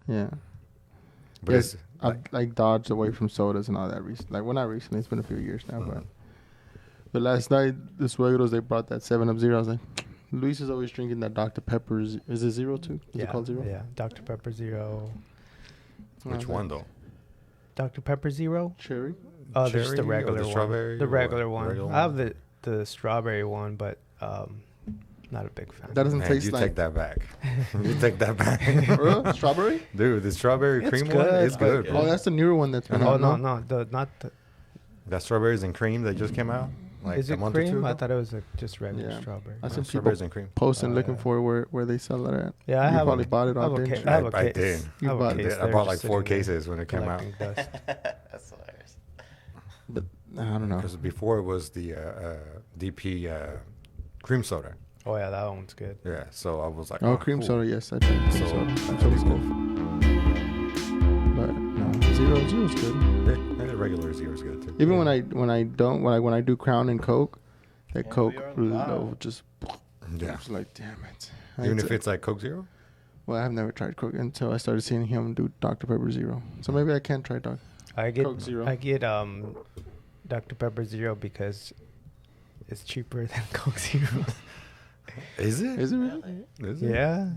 Yeah. But Yes, it's I've like dodged away from sodas and all that. Like, well, not recently. It's been a few years now, but last night the Suegros they brought that 7-Up Zero. I was like, Luis is always drinking that Dr Pepper. Is it Zero too? Is it called Zero? Yeah, Dr Pepper Zero. which one though? Dr Pepper Zero. Cherry. Oh, there's the Cherry or regular the one. strawberry The or regular what? one. Regular I have the strawberry one, but not a big fan. That doesn't Man, taste you like. take that back. You take that back. Real? Strawberry? Dude, the strawberry It's cream one good, is but- good, bro. Oh, that's the newer one that's been Oh out. no, not the. That strawberries and cream that just came out like Is a it month or two cream? ago. I thought it was just regular Yeah. strawberry. I No, seen people strawberries and cream. posting Oh, looking yeah. for where they sell it at. Yeah, I You have. probably bought it I have off a the case. internet. I have a I case. did. You I have a bought it. case I there bought just like 4 sitting there cases when it came out. collecting dust. That's hilarious. But I don't know. Because before it was the DP cream soda. Oh yeah, that one's good. Yeah, so I was like, Oh, cream cool. soda. Yes, I drank cream So soda. I Cream had soda's to go. good. But no, Zero's good. Yeah, the regular zero is good too. Even when I do Crown and Coke, that Yeah, Coke we are loud. low just. Yeah. I was like, damn it. Even if it's like Coke Zero? Well, I've never tried Coke until I started seeing him do Dr Pepper Zero. So maybe I can try Dr. I get Coke Zero. I get Dr Pepper Zero because it's cheaper than Coke Zero. Is it? Is it really? Is it? Yeah,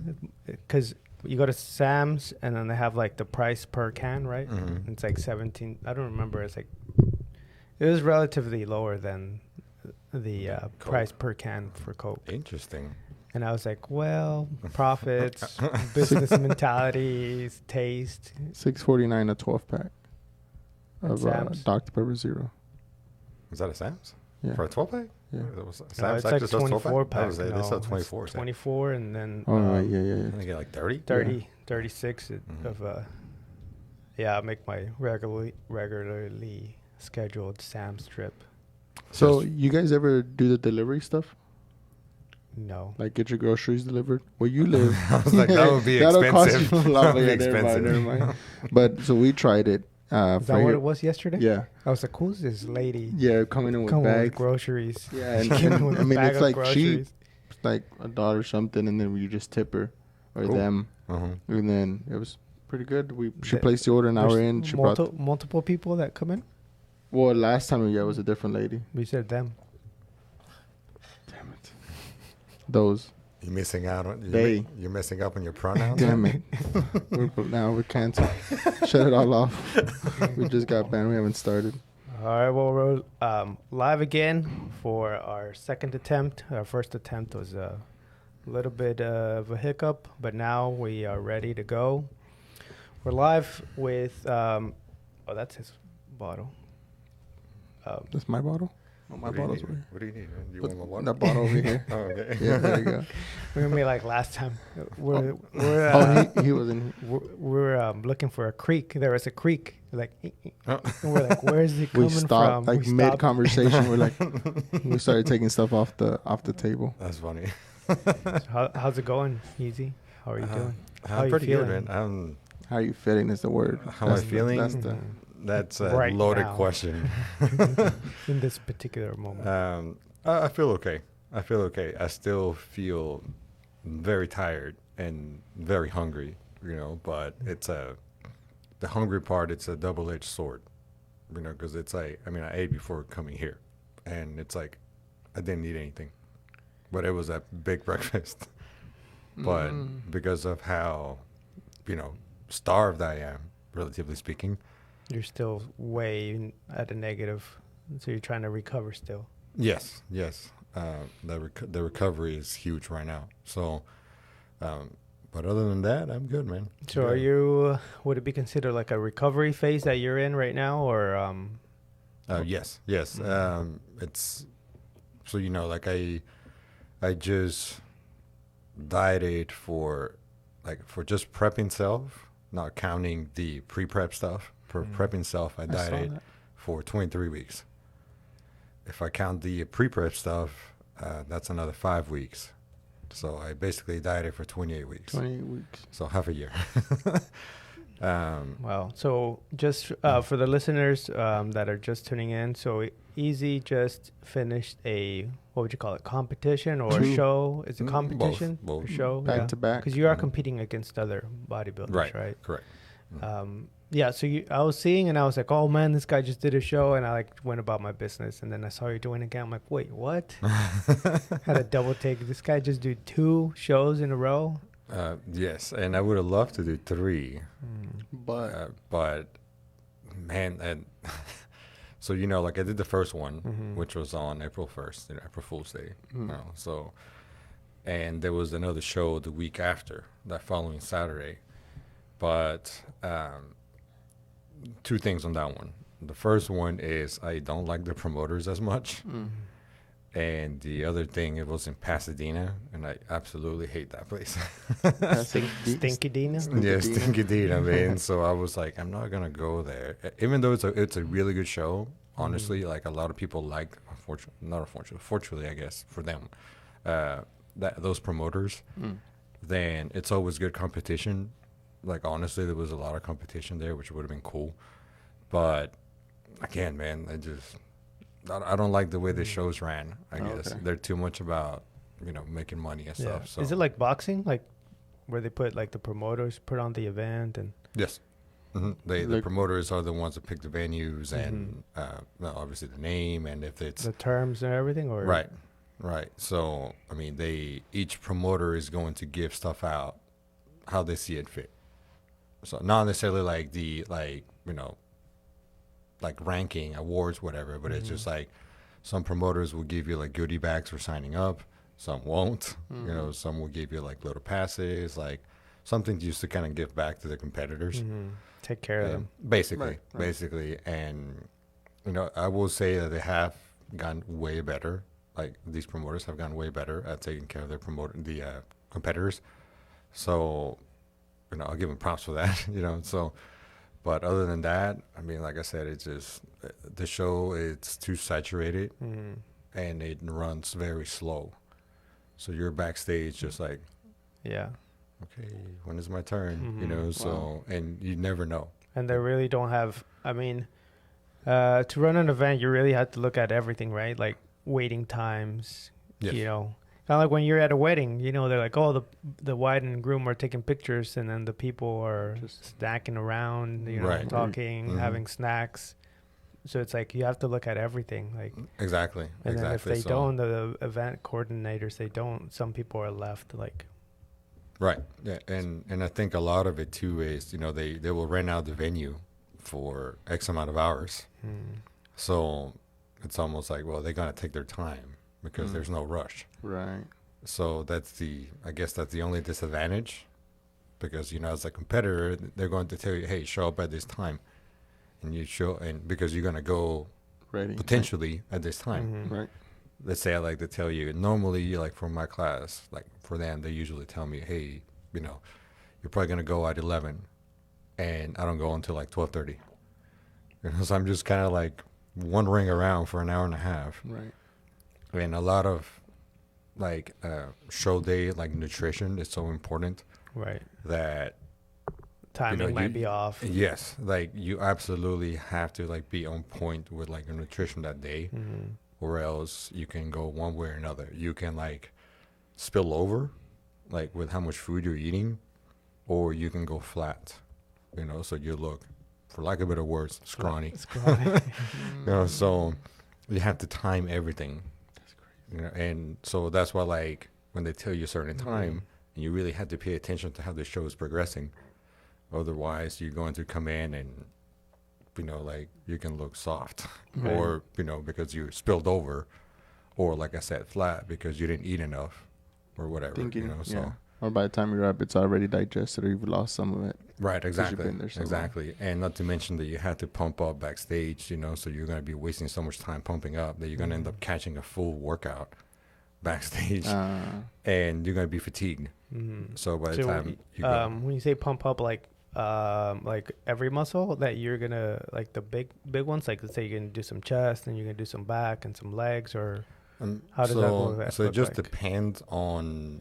because you go to Sam's and then they have like the price per can, right? Mhm. It's like 17. I don't remember. It was relatively lower than the price per can for Coke. Interesting. And I was like, well, profits, business mentalities, taste. $6.49 a 12-pack At of Sam's? Dr Pepper Zero. Is that a Sam's? Yeah. For a 12 pack? Yeah. Sam's It's like actually sells 24 12 pack. pack? They No, sell it's 24. 24 and then Oh right, yeah. They get like 30? 30, 36 Mhm. of I make my regularly scheduled Sam's trip. So you guys ever do the delivery stuff? No. Like get your groceries delivered where you live? I was like, that would be That'll expensive. cost you a lot. That would be Yeah, never mind, expensive. never mind. But so we tried it. Is that for what here- it was yesterday? Yeah, I was like, who's this lady yeah, coming in with coming with bags. groceries? Yeah, She and, came in and, with I a mean bag it's of like groceries. cheap, it's like $1 or something, and then we just tip her or Cool. them, Uh-huh. and then it was pretty good. She The- placed the order an hour There's in. She brought. multiple people that come in. Well, last time it was a different lady. We said them. Damn it. Those. You're missing out on They. You're missing up on your pronouns. Damn it. We're canceled. Shut it all off. We just got banned. We haven't started. All right, well, we're live again for our second attempt. Our first attempt was a little bit of a hiccup, but now we are ready to go. We're live with, that's his bottle. That's my bottle. Oh, my What do you bottle's need? over here. What do you need? Do you Put want my water? that bottle over here. Oh, okay. Yeah, there you go. We're gonna be like last time. We're Oh, he was in. we're looking for a creek. There was a creek. Like, Oh. and we're like, where is it We coming stopped from? like We mid stopped. conversation. We're like, we started taking stuff off the table. That's funny. How's it going, Easy? How are you doing? How I'm you pretty good, feeling? man. How are you feeling is the word. How am I That's the- feeling? That's the. That's a Right loaded now. question. In this particular moment. I feel okay. I still feel very tired and very hungry, but it's the hungry part, it's a double-edged sword, because it's like, I ate before coming here, and it's like, I didn't eat anything, but it was a big breakfast. But because of how, starved I am, relatively speaking. You're still way at a negative, so you're trying to recover still. Yes. The recovery is huge right now. So, but other than that, I'm good, man. So are you, would it be considered like a recovery phase that you're in right now, or? Yes. It's, so, like I just dieted for just prepping self, not counting the pre-prep stuff. For prepping self, I saw dieted that. for 23 weeks. If I count the pre-prep stuff, that's another 5 weeks. So I basically dieted for 28 weeks. 28 weeks. So half a year. Wow. So just for the listeners that are just tuning in, so Easy just finished a, what would you call it, competition or a Two. show? Is it competition? Both. Or show? Back to back. Because you are competing against other bodybuilders, right? Correct. Yeah, so I was seeing and I was like, oh man, this guy just did a show, and I like went about my business, and then I saw you doing it again. I'm like, wait, what? Had a double take. This guy just do 2 shows in a row? Yes, and I would have loved to do 3, But man, and so like I did the first one, which was on April 1st, April Fool's Day. So, and there was another show the week after, that following Saturday. But 2 things on that one. The first one is I don't like the promoters as much. And the other thing, it was in Pasadena, and I absolutely hate that place. Stinky Dina? Yeah, Stinky Dina, man. So I was like, I'm not gonna go there, even though it's a really good show. Honestly, like a lot of people like, fortunately, I guess for them, those promoters. Then it's always good competition. Like honestly, there was a lot of competition there, which would have been cool. But again, man, I don't like the way the shows ran. I guess they're too much about making money and stuff. So is it like boxing, like where they put like the promoters put on the event and? Yes, the promoters are the ones that pick the venues and obviously the name and if it's the terms and everything, or right. So I mean, each promoter is going to give stuff out how they see it fit. So not necessarily like ranking awards, whatever, but it's just like some promoters will give you like goodie bags for signing up, some won't. Some will give you like little passes, like something just to kind of give back to the competitors, take care of them, basically. And I will say that they have gotten way better. Like these promoters have gotten way better at taking care of the competitors. So I'll give them props for that. So. But other than that, I mean, like I said, it's just the show. It's too saturated, and it runs very slow. So you're backstage, just like, okay, when is my turn? So and you never know. And they really don't have. I mean, to run an event, you really have to look at everything, right? Like waiting times. Yes. Kind of like when you're at a wedding, they're like, oh, the bride and groom are taking pictures, and then the people are just snacking around, talking, having snacks. So it's like you have to look at everything, like exactly. And then if they don't, the event coordinators, they don't. Some people are left like. Right. Yeah, and I think a lot of it too is they will rent out the venue for X amount of hours, so it's almost like, well, they're gonna take their time. Because there's no rush. Right. So I guess that's the only disadvantage. Because, as a competitor, they're going to tell you, hey, show up at this time. And you because you're going to go potentially at this time. Right. Let's say I like to tell you, normally, like for my class, like for them, they usually tell me, hey, you're probably going to go at 11. And I don't go until like 12:30. So I'm just kind of like wandering around for an hour and a half. Right. And a lot of like show day, like nutrition is so important. Right. That timing might be off. Yes. Like you absolutely have to like be on point with like your nutrition that day, or else you can go one way or another. You can like spill over, like with how much food you're eating, or you can go flat, so you look, for lack of better words, scrawny. So you have to time everything. And so that's why, like, when they tell you a certain time, and you really have to pay attention to how the show is progressing. Otherwise, you're going to come in and, like, you can look soft. Or, because you spilled over. Or, like I said, flat because you didn't eat enough. Or whatever, so. Or by the time you're up, it's already digested or you've lost some of it. Right, exactly. You've been there so exactly. long. And not to mention that you have to pump up backstage, so you're going to be wasting so much time pumping up that you're going to end up catching a full workout backstage. And you're going to be fatigued. So by the time you go. When you say pump up, like every muscle that you're going to, like the big ones, like let's say you're going to do some chest and you're going to do some back and some legs, or how does that look? So it just depends on...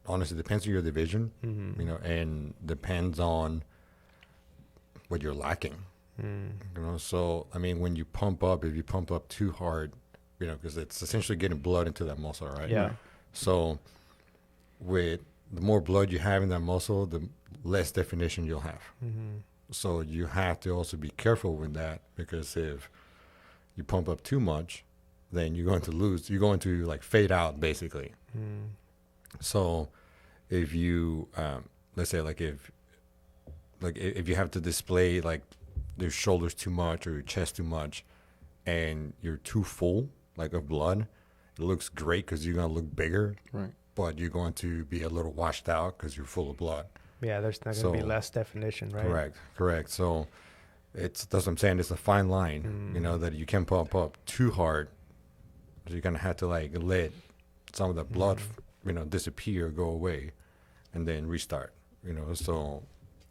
Honestly, depends on your division, and depends on what you're lacking. Mm. You know, so I mean, when you pump up, if you pump up too hard, you know, because it's essentially getting blood into that muscle, right? Yeah. So with the more blood you have in that muscle, the less definition you'll have. Mm-hmm. So you have to also be careful with that, because if you pump up too much, then you're going to lose. You're going to like fade out basically. Mm. So if you, let's say if you have to display like your shoulders too much or your chest too much, and you're too full like of blood, it looks great because you're gonna look bigger, Right. but you're going to be a little washed out because you're full of blood. Yeah, there's not going to be So- less definition, right? Correct. So that's what I'm saying. It's a fine line, you know, that you can pump up too hard. So you're gonna have to like let some of the blood, you know, disappear, go away, and then restart. You know, so.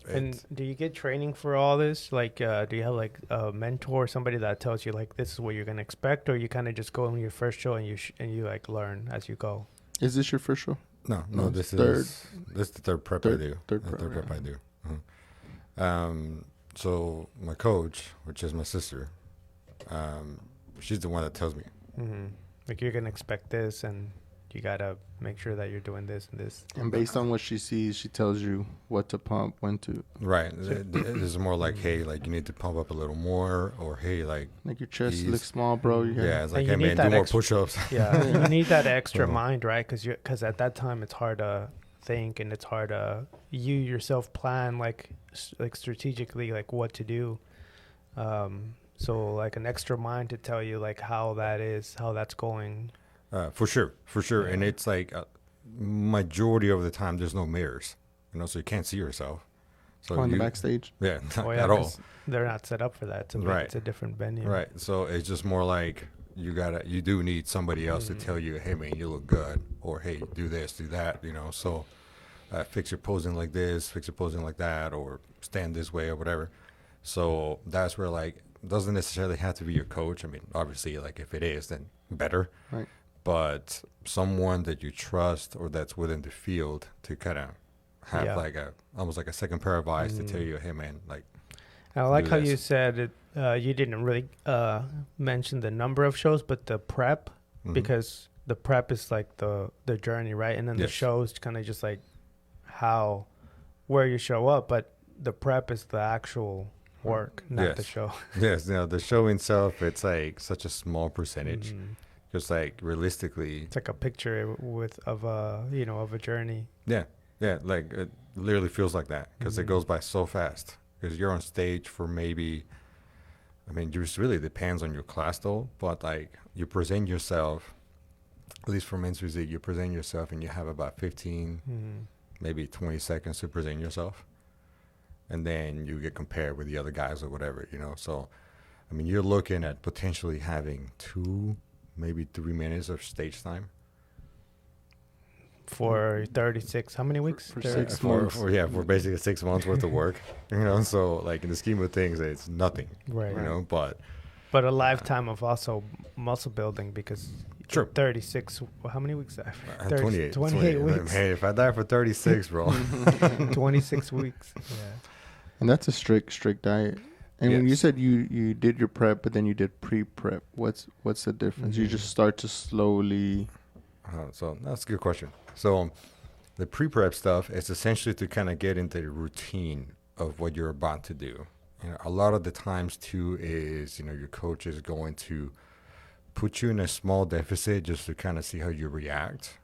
And do you get training for all this? Like, do you have like a mentor, somebody that tells you like this is what you're gonna expect, or you kind of just go on your first show and you like learn as you go? Is this your first show? No, No, this third- is the third prep I third- do. third The prep, third prep yeah. I do. So my coach, which is my sister, she's the one that tells me. Mm-hmm. Like you're gonna expect this, and you gotta make sure that you're doing this and this. And based on what she sees, she tells you what to pump, when to. Right. This is more like, hey, like you need to pump up a little more, or hey, like Like your chest These- looks small, bro. You yeah, it's like, And hey you need man, that do more extra- push-ups. Yeah, you need that extra So- mind, right? Because at that time it's hard to think, and it's hard to you yourself plan like strategically like what to do. So like an extra mind to tell you like how that's going. For sure. And Yeah. it's like majority of the time there's no mirrors, you know, so you can't see yourself. So on the you- backstage. Yeah, not Oh, yeah, at all. 'cause they're not set up for that. Right. It's a different venue. Right. So it's just more like you do need somebody else to tell you, hey man, you look good, or hey, do this, do that, you know. So fix your posing like this, fix your posing like that, or stand this way or whatever. So that's where like doesn't necessarily have to be your coach. I mean, obviously, like if it is, then better. Right. But someone that you trust or that's within the field to kind of have Yeah. like almost like a second pair of eyes to tell you, hey man, like I like do how this. you said it, you didn't really mention the number of shows, but the prep, mhm. because the prep is like the journey, right? And then the Yes. shows kind of just like where you show up, but the prep is the actual work, not the Yes. show. yes, you know, the show itself, it's like such a small percentage. Mhm. Just like realistically, It's like a picture of a journey. yeah, like it literally feels like that because it Mhm. goes by so fast. Because you're on stage for maybe, I mean, just really depends on your class though. But like you present yourself, at least for men's physique, you present yourself and you have about 15, Mhm. maybe 20 seconds to present yourself, and then you get compared with the other guys or whatever, you know. So, I mean, you're looking at potentially having 2, maybe 3 minutes of stage time. For 36, how many weeks? for 30 6 months. For basically 6 months worth of work, you know. So like in the scheme of things, it's nothing, Right. you know. But a lifetime of also muscle building because Sure. 36. How many weeks? 28 28 weeks. Hey, if I die for 36, bro. 26 weeks. Yeah. And that's a strict diet. And when you Yes. said you did your prep, but then you did pre-prep, what's the difference? You just start to slowly. So that's a good question. So the pre-prep stuff is essentially to kind of get into the routine of what you're about to do. You know, a lot of the times too is, you know, your coach is going to put you in a small deficit just to kind of see how you react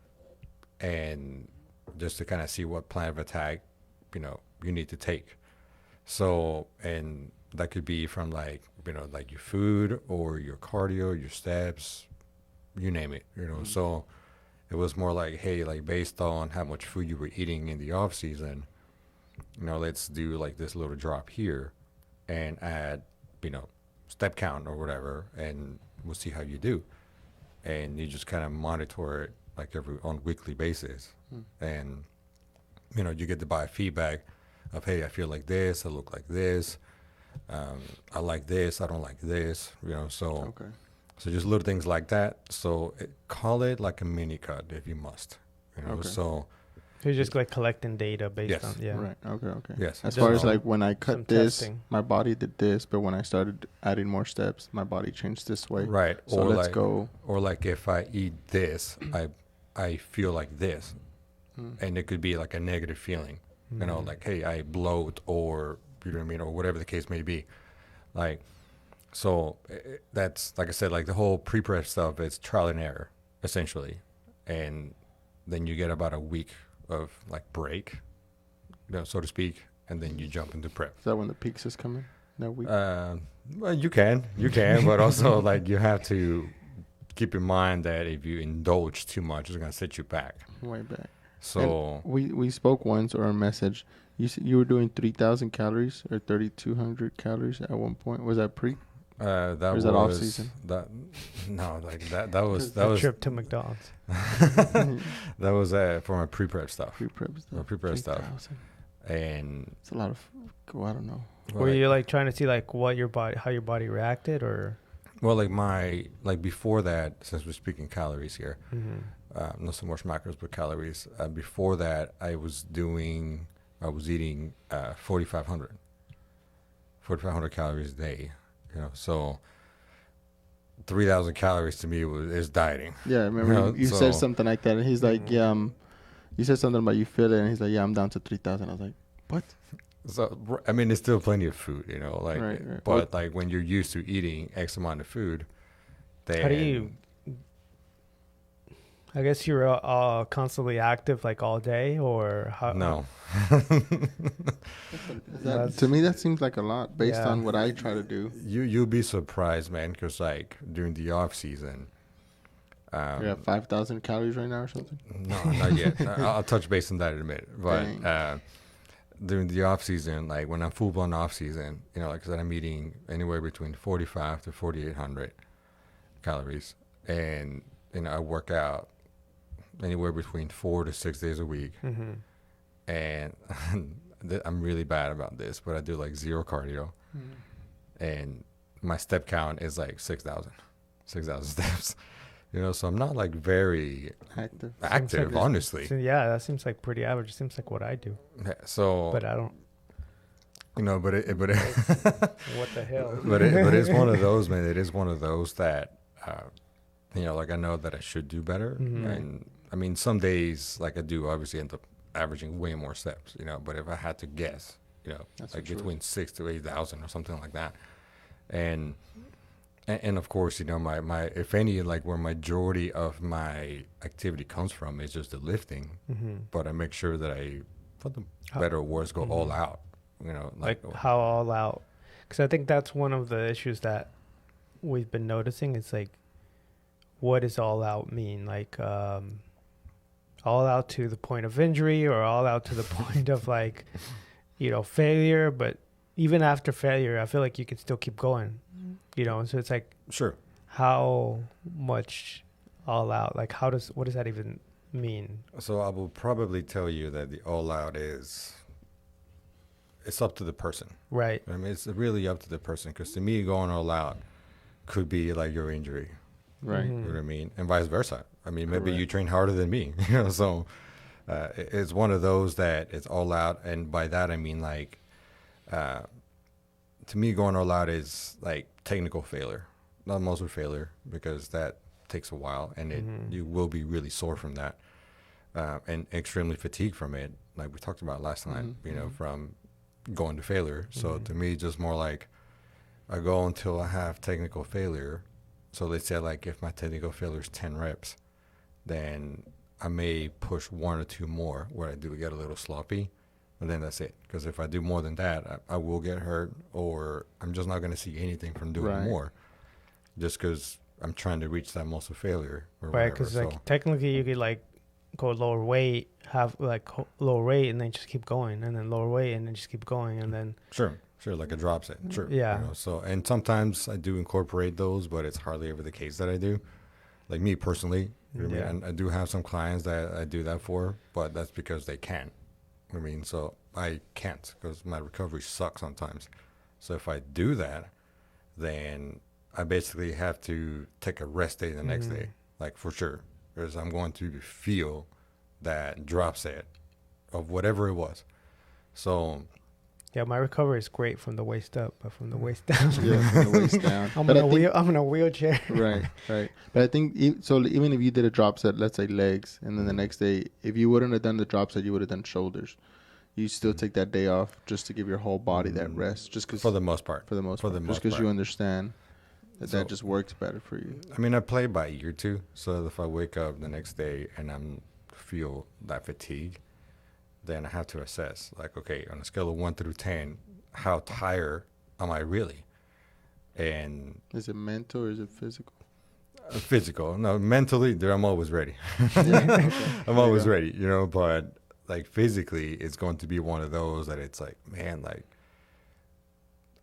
and just to kind of see what plan of attack, you know, you need to take. So, and that could be from like, you know, like your food or your cardio, your steps, you name it, you know. So it was more like, hey, like based on how much food you were eating in the off season, you know, let's do like this little drop here and add, you know, step count or whatever, and we'll see how you do. And you just kind of monitor it like on weekly basis. And, you know, you get the biofeedback of, hey, I feel like this, I look like this, I like this, I don't like this, you know, so. Okay. So just little things like that. So call it like a mini cut if you must. You know, Okay. so So you're just like collecting data based Yes. on, yeah. Right. Okay. Yes. As Just far as some- like when I some cut this, testing. my body did this, but when I started adding more steps, my body changed this way. Right. So let's go. Or like if I eat this, I feel like this, and it could be like a negative feeling, you know, like hey, I bloat, or you know what I mean, or whatever the case may be, like. So that's like I said, like the whole pre-prep stuff. It's trial and error essentially, and then you get about a week of like break, you know, so to speak, and then you jump into prep. Is that when the peaks is coming? That week. Well, you can, but also like you have to keep in mind that if you indulge too much, it's gonna set you back. Way back. So And we spoke once or a message. You were doing 3,000 calories or 3,200 calories at one point. Was that pre? that Or was is that off season? that no, like that was The trip to McDonald's. that was for my pre-prep stuff. Pre-prep stuff. My pre-prep stuff, 3,000. and It's a lot of. Well, I don't know. Were you like trying to see like what your body, how your body reacted, or? well, like before that, since we're speaking calories here, not so much macros but calories. Before that, I was eating 4,500 calories a day. You know, so 3,000 calories to me is dieting. Yeah, I remember You know, you said something like that, and he's like, "Yeah, you said something about you feel it," and he's like, "Yeah, I'm down to 3,000." I was like, "What?" So I mean, it's still plenty of food, you know, like, Right. but like when you're used to eating X amount of food, then How do you? I guess you're constantly active like all day, or how? No. To me, that seems like a lot based Yeah. on what I try to do. You'll be surprised, man, because like during the off season, You're at 5,000 calories right now or something. no, not yet. I'll touch base on that in a minute. But Dang. during the off season, like when I'm full blown off season, you know, like I said, I'm eating anywhere between 45 to 4,800 calories, and you know, I work out anywhere between 4 to 6 days a week, and I'm really bad about this, but I do like zero cardio, and my step count is like 6,000 steps. You know, so I'm not like very Active. active, like- honestly. So, yeah, that seems like pretty average. It seems like what I do, Yeah, so but I don't. you know, but What the hell? but it's one of those, man. It is one of those that, you know, like I know that I should do better, and I mean, some days like I do obviously end up averaging way more steps, you know. But if I had to guess, you know, That's like the truth. between 6,000 to 8,000 or something like that, and of course, you know, my if any, like where majority of my activity comes from is just the lifting, but I make sure that I, for the better or worse, go all out. You know, Like how all out? Because I think that's one of the issues that we've been noticing. It's like, what does all out mean? Like, all out to the point of injury, or all out to the point of like, you know, failure. But even after failure, I feel like you can still keep going. You know, so it's like, sure. how much all out? Like, what does that even mean? So I will probably tell you that the all out is, it's up to the person. Right. I mean, it's really up to the person, because to me, going all out could be like your injury. Right. You know what I mean? And vice versa. I mean, maybe Correct. you train harder than me, you know, so it's one of those that it's all out. And by that, I mean, like, to me, going all out is like technical failure, not muscle failure, because that takes a while, and you will be really sore from that, and extremely fatigued from it, like we talked about last night, you know, from going to failure. So to me, just more like I go until I have technical failure. So let's say like if my technical failure is 10 reps, then I may push 1 or 2 more where I do get a little sloppy, and then that's it. Because if I do more than that, I will get hurt, or I'm just not going to see anything from doing Right. more, just because I'm trying to reach that muscle failure or Right. whatever. Because So, like technically you could like go lower weight, have like lower weight, and then just keep going, and then lower weight, and then just keep going, and then sure, like a drop set, sure. Yeah. You know, so, and sometimes I do incorporate those, but it's hardly ever the case that I do. Like me personally, you know what I mean? And I do have some clients that I do that for, but that's because they can. I mean, so I can't, because my recovery sucks sometimes. So if I do that, then I basically have to take a rest day the next day, like for sure, because I'm going to feel that drop set of whatever it was. So Yeah, my recovery is great from the waist up, but from the waist down, Yeah, from the waist down. I'm But in I a think- I'm in a wheelchair. Right, right. But I think so. Even if you did a drop set, let's say legs, and then the next day, if you wouldn't have done the drop set, you would have done shoulders. You still take that day off just to give your whole body that rest, just because for the most part, just most because part. you understand that So- that just works better for you. I mean, I play by ear too. So if I wake up the next day and I'm feel that fatigue, then I have to assess, like, okay, on a scale of 1 through 10, how tired am I really? And Is it mental or is it physical? physical, no, mentally, I'm always ready. Yeah, okay. I'm always ready, you know, but like physically, it's going to be one of those that it's like, man, like,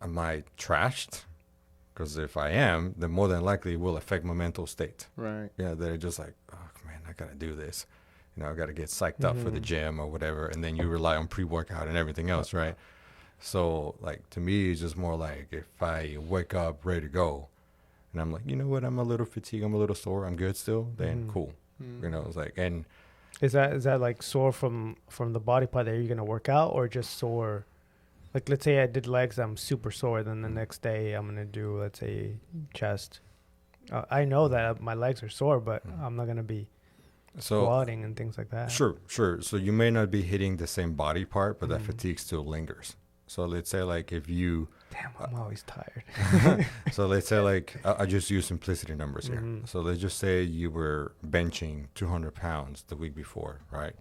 am I trashed? Because if I am, then more than likely it will affect my mental state. Right. Yeah, they're just like, oh man, I gotta do this. You know, I gotta get psyched up for the gym or whatever, and then you rely on pre-workout and everything else, right? So, like, to me, it's just more like if I wake up ready to go, and I'm like, you know what, I'm a little fatigued, I'm a little sore, I'm good still, then cool. You know, it's like, and Is that like sore from the body part that you're gonna work out, or just sore? Like, let's say I did legs, I'm super sore. Then the next day I'm gonna do, let's say, chest. I know that my legs are sore, but I'm not gonna be squatting and things like that. Sure. So you may not be hitting the same body part, but that fatigue still lingers. So let's say like if you, Damn, I'm always tired. so let's say like, I just use simplicity numbers here. So let's just say you were benching 200 pounds the week before, right?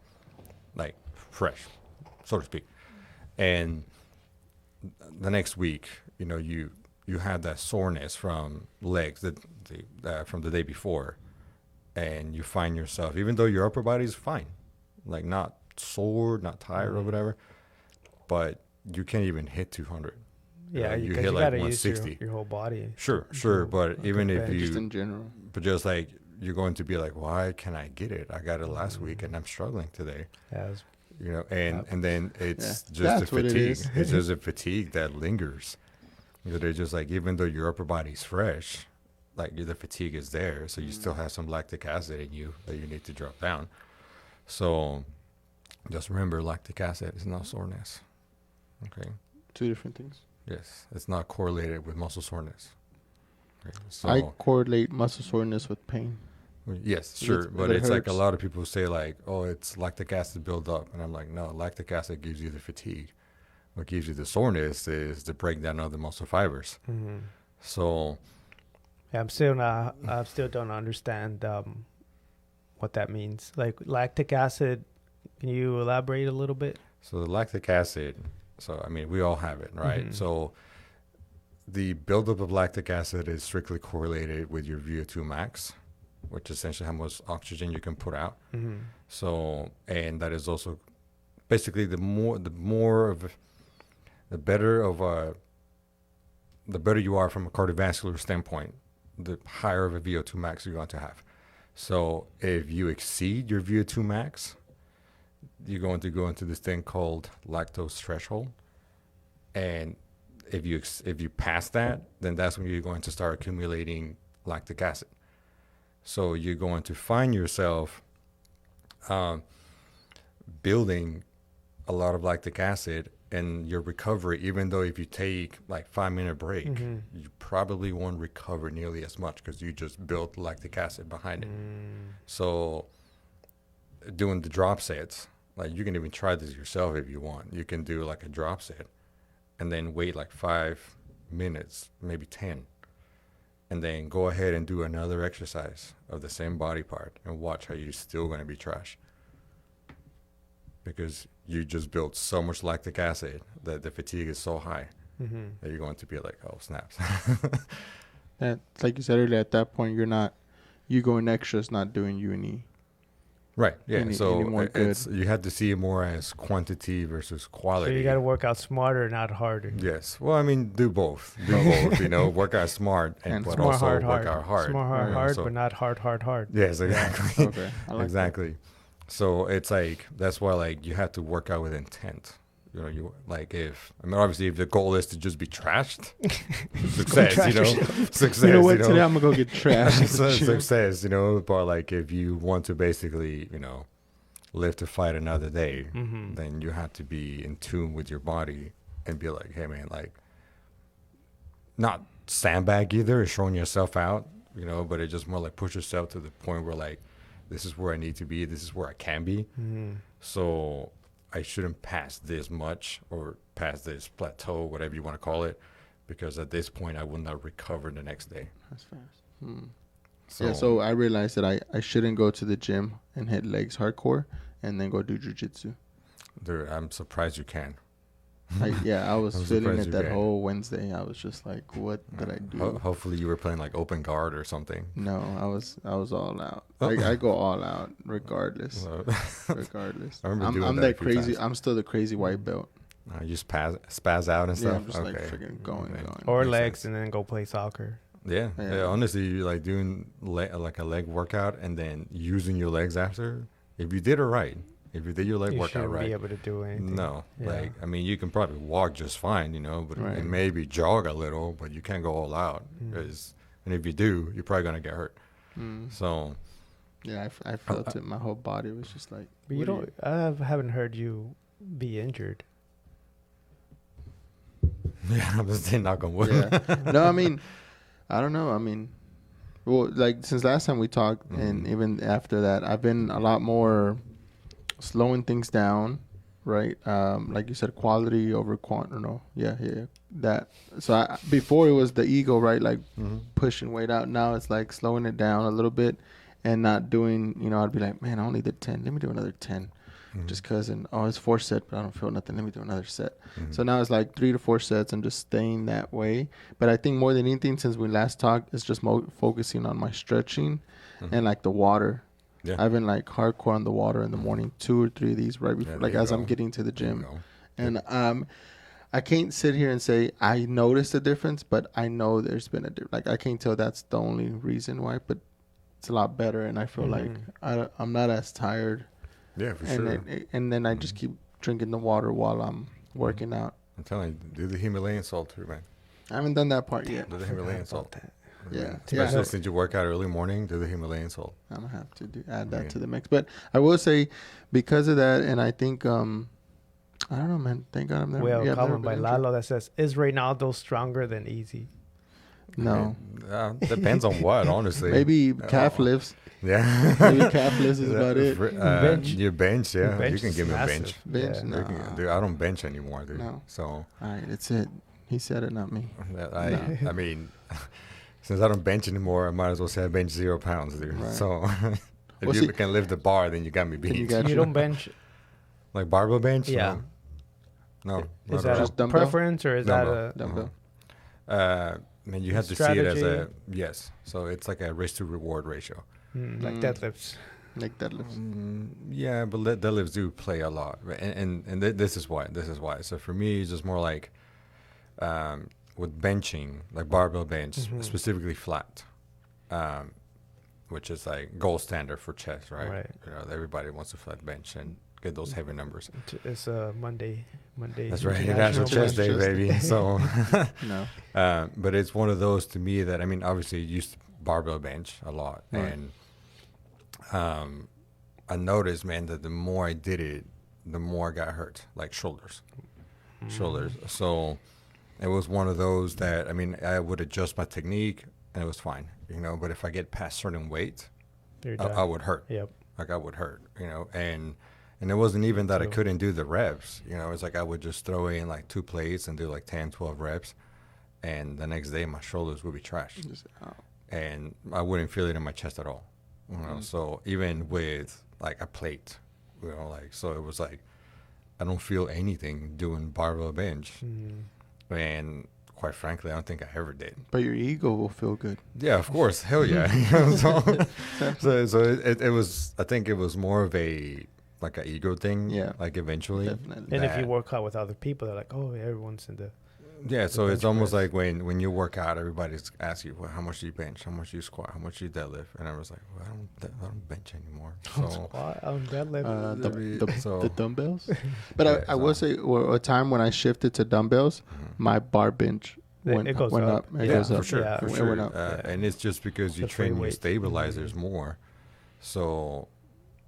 Like fresh, so to speak. And the next week, you know, you had that soreness from legs from the day before, and you find yourself, even though your upper body is fine, like not sore, not tired or whatever, but you can't even hit 200. Yeah, you you hit like gotta use 160. your whole body. Sure, but even if bench. Just you, in general. but just like you're going to be like, why can I get it? I got it last week and I'm struggling today. Yeah, it's- You know, and then it's Yeah, just that's a what it fatigue. is. It's just a fatigue that lingers. You know, they're just like, even though your upper body's fresh, like the fatigue is there, so you still have some lactic acid in you that you need to drop down. So just remember, lactic acid is not soreness. Okay. Two different things. Yes, it's not correlated with muscle soreness. Okay. So I correlate muscle soreness with pain. yes, It sure, gets- but it it's like a hurts. lot of people say like, oh, it's lactic acid build up, and I'm like, no, lactic acid gives you the fatigue. What gives you the soreness is the breakdown of the muscle fibers. So yeah, I still don't understand what that means. Like lactic acid. Can you elaborate a little bit? So the lactic acid, so I mean, we all have it, right? So the buildup of lactic acid is strictly correlated with your VO2 max, which is essentially how much oxygen you can put out. So, and that is also basically the better you are from a cardiovascular standpoint, the higher of a VO2 max you're going to have. So if you exceed your VO2 max, you're going to go into this thing called lactose threshold, and if you pass that, then that's when you're going to start accumulating lactic acid. So you're going to find yourself building a lot of lactic acid, and your recovery, even though if you take like 5-minute break, you probably won't recover nearly as much because you just built lactic acid behind it. So doing the drop sets, like you can even try this yourself if you want. You can do like a drop set and then wait like 5 minutes, maybe 10, and then go ahead and do another exercise of the same body part and watch how you're still going to be trash, because you just built so much lactic acid that the fatigue is so high that you're going to be like, oh, snaps. And like you said earlier, at that point, you going extra is not doing you any. Right. Yeah. Any So more good. you have to see it more as quantity versus quality. So you got to work out smarter, not harder. Yes. Well, I mean, do both. Do both. You know, work out smart And but Smart, also hard, work hard. out hard. Smart, hard, you know, hard, so- but not hard, hard, hard. Yes, exactly. Okay. I like that. Exactly. So it's like, that's why like you have to work out with intent. You know, you like, obviously if the goal is to just be trashed, success, trash you know, yourself. success, You know what? Today I'm gonna go get trashed. success, you know, but like if you want to basically, you know, live to fight another day, Mm-hmm. then you have to be in tune with your body and be like, hey man, like, not sandbag either, showing yourself out, but it just more like push yourself to the point where like, this is where I need to be, this is where I can be. Mm-hmm. So I shouldn't pass this much or pass this plateau, whatever you want to call it, because at this point I will not recover the next day. That's fast. So I realized that I shouldn't go to the gym and hit legs hardcore and then go do jujitsu. Dude, I'm surprised you can. I was I'm feeling surprised it you that can. whole Wednesday. I was just like, what did I do? Hopefully you were playing like open guard or something. No, I was all out. Oh. I go all out regardless. Regardless. I remember doing I'm that that a few crazy. times. I'm still the crazy white belt. You spaz out and Yeah, stuff. I'm just like freaking going. Or Makes legs sense. and then go play soccer. Yeah. Yeah. Honestly, you like doing like a leg workout and then using your legs after. If you did it right, if you did your leg You workout shouldn't right, be able to do anything. no. Yeah. Like, I mean, you can probably walk just fine, but Right. and maybe jog a little, but you can't go all out. And if you do, you're probably gonna get hurt. Mm. So Yeah, I felt it. My whole body was just like. But you don't. I haven't heard you be injured. yeah, I'm just saying, knock on wood. Yeah. No, I mean, I don't know. I mean, well, like since last time we talked, and even after that, I've been a lot more slowing things down, right? Like you said, quality over quantity. No, yeah, that. So before it was the ego, right? Like pushing weight out. Now it's like slowing it down a little bit, and not doing. I'd be like, man, I only did 10. Let me do another 10. Just cause, and it's 4 sets, but I don't feel nothing. Let me do another set. So now it's like 3 to 4 sets and just staying that way. But I think more than anything, since we last talked, it's just focusing on my stretching and like the water. Yeah. I've been like hardcore on the water in the morning, 2 or 3 of these right before, Yeah, like there you as I'm go. getting to the There you gym. go. And I can't sit here and say I noticed a difference, but I know there's been a difference. Like I can't tell that's the only reason why, but it's a lot better, and I feel like I'm not as tired. Yeah, for And sure. and then I just keep drinking the water while I'm working out. I'm telling you, do the Himalayan salt too, man. I haven't done that part yet. Do the Himalayan salt. Yeah. Especially Yeah. since you work out early morning, do the Himalayan salt. I'm gonna have to add that Yeah. to the mix. But I will say, because of that, and I think I don't know, man. Thank God I'm never. We have a I've never comment by been injured. Lalo that says, "Is Reynaldo stronger than Easy?" No, Depends on what, honestly. maybe calf lifts. Yeah. Maybe calf lifts is about it. Bench. Your bench, yeah. Bench you can is give me a massive. bench. Bench, Yeah. no. You can- dude, I don't bench anymore, dude. No. So All right, that's it. He said it, not me. I mean, since I don't bench anymore, I might as well say I bench 0 pounds, dude. Right. So if Well, you see- can lift the bar, then you got me Then you beat. got You don't bench. Like barbell bench? Yeah. No. Is not that at a Just dumbbell? preference or is Dumbbell. that a? Dumbbell. all. I mean, you have to see it as a Strategy. yes. So it's like a risk to reward ratio. Like deadlifts. Like deadlifts. Yeah, but deadlifts do play a lot, right? And this is why. This is why. So for me, it's just more like with benching, like barbell bench, specifically flat, which is like gold standard for chest, right? Right. Everybody wants a flat bench and get those heavy numbers. It's Monday. That's right, International Chest Day, Chest baby. So, No. but it's one of those to me that, I mean, obviously you used to barbell bench a lot, Right. and I noticed, man, that the more I did it, the more I got hurt, like shoulders. So it was one of those that, I mean, I would adjust my technique and it was fine, but if I get past certain weight, You're I done. would hurt. Yep. Like I would hurt, and it wasn't even that I True. couldn't do the reps, it's like I would just throw in like 2 plates and do like 10, 12 reps. And the next day my shoulders would be trashed Just, and I wouldn't feel it in my chest at all. So even with like a plate, so it was like, I don't feel anything doing barbell bench. And quite frankly, I don't think I ever did. but your ego will feel good. Yeah, of course. Hell yeah. So it was, I think it was more of a, like an ego thing. Yeah. Like eventually. Definitely. And if you that- work out with other people, they're like, "Oh, everyone's in the." Yeah, so it's bench almost press. like when you work out, everybody's asking you, well, how much do you bench? How much do you squat? How much do you deadlift? And I was like, well, I don't bench anymore. So Squat on deadlift. The dumbbells. But Yeah, I will say, a time when I shifted to dumbbells, my bar bench went, It goes went up. up. It yeah, goes for up. sure, Yeah. for It sure. went up. Yeah. And it's just because you The free train your weight. stabilizers more. So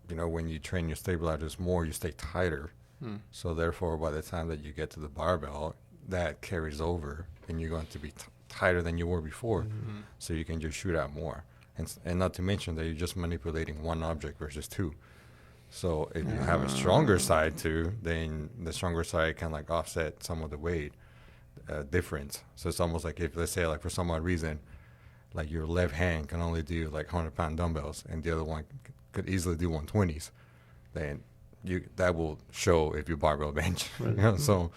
when you train your stabilizers more, you stay tighter. Hmm. So therefore, by the time that you get to the barbell, that carries over, and you're going to be tighter than you were before. Hmm. So you can just shoot out more, and not to mention that you're just manipulating one object versus two. So if you have a stronger side too, then the stronger side can like offset some of the weight difference. So it's almost like if, let's say, like for some odd reason, like your left hand can only do like 100-pound dumbbells and the other one could easily do 120s, then that will show if you barbell bench. Right. So,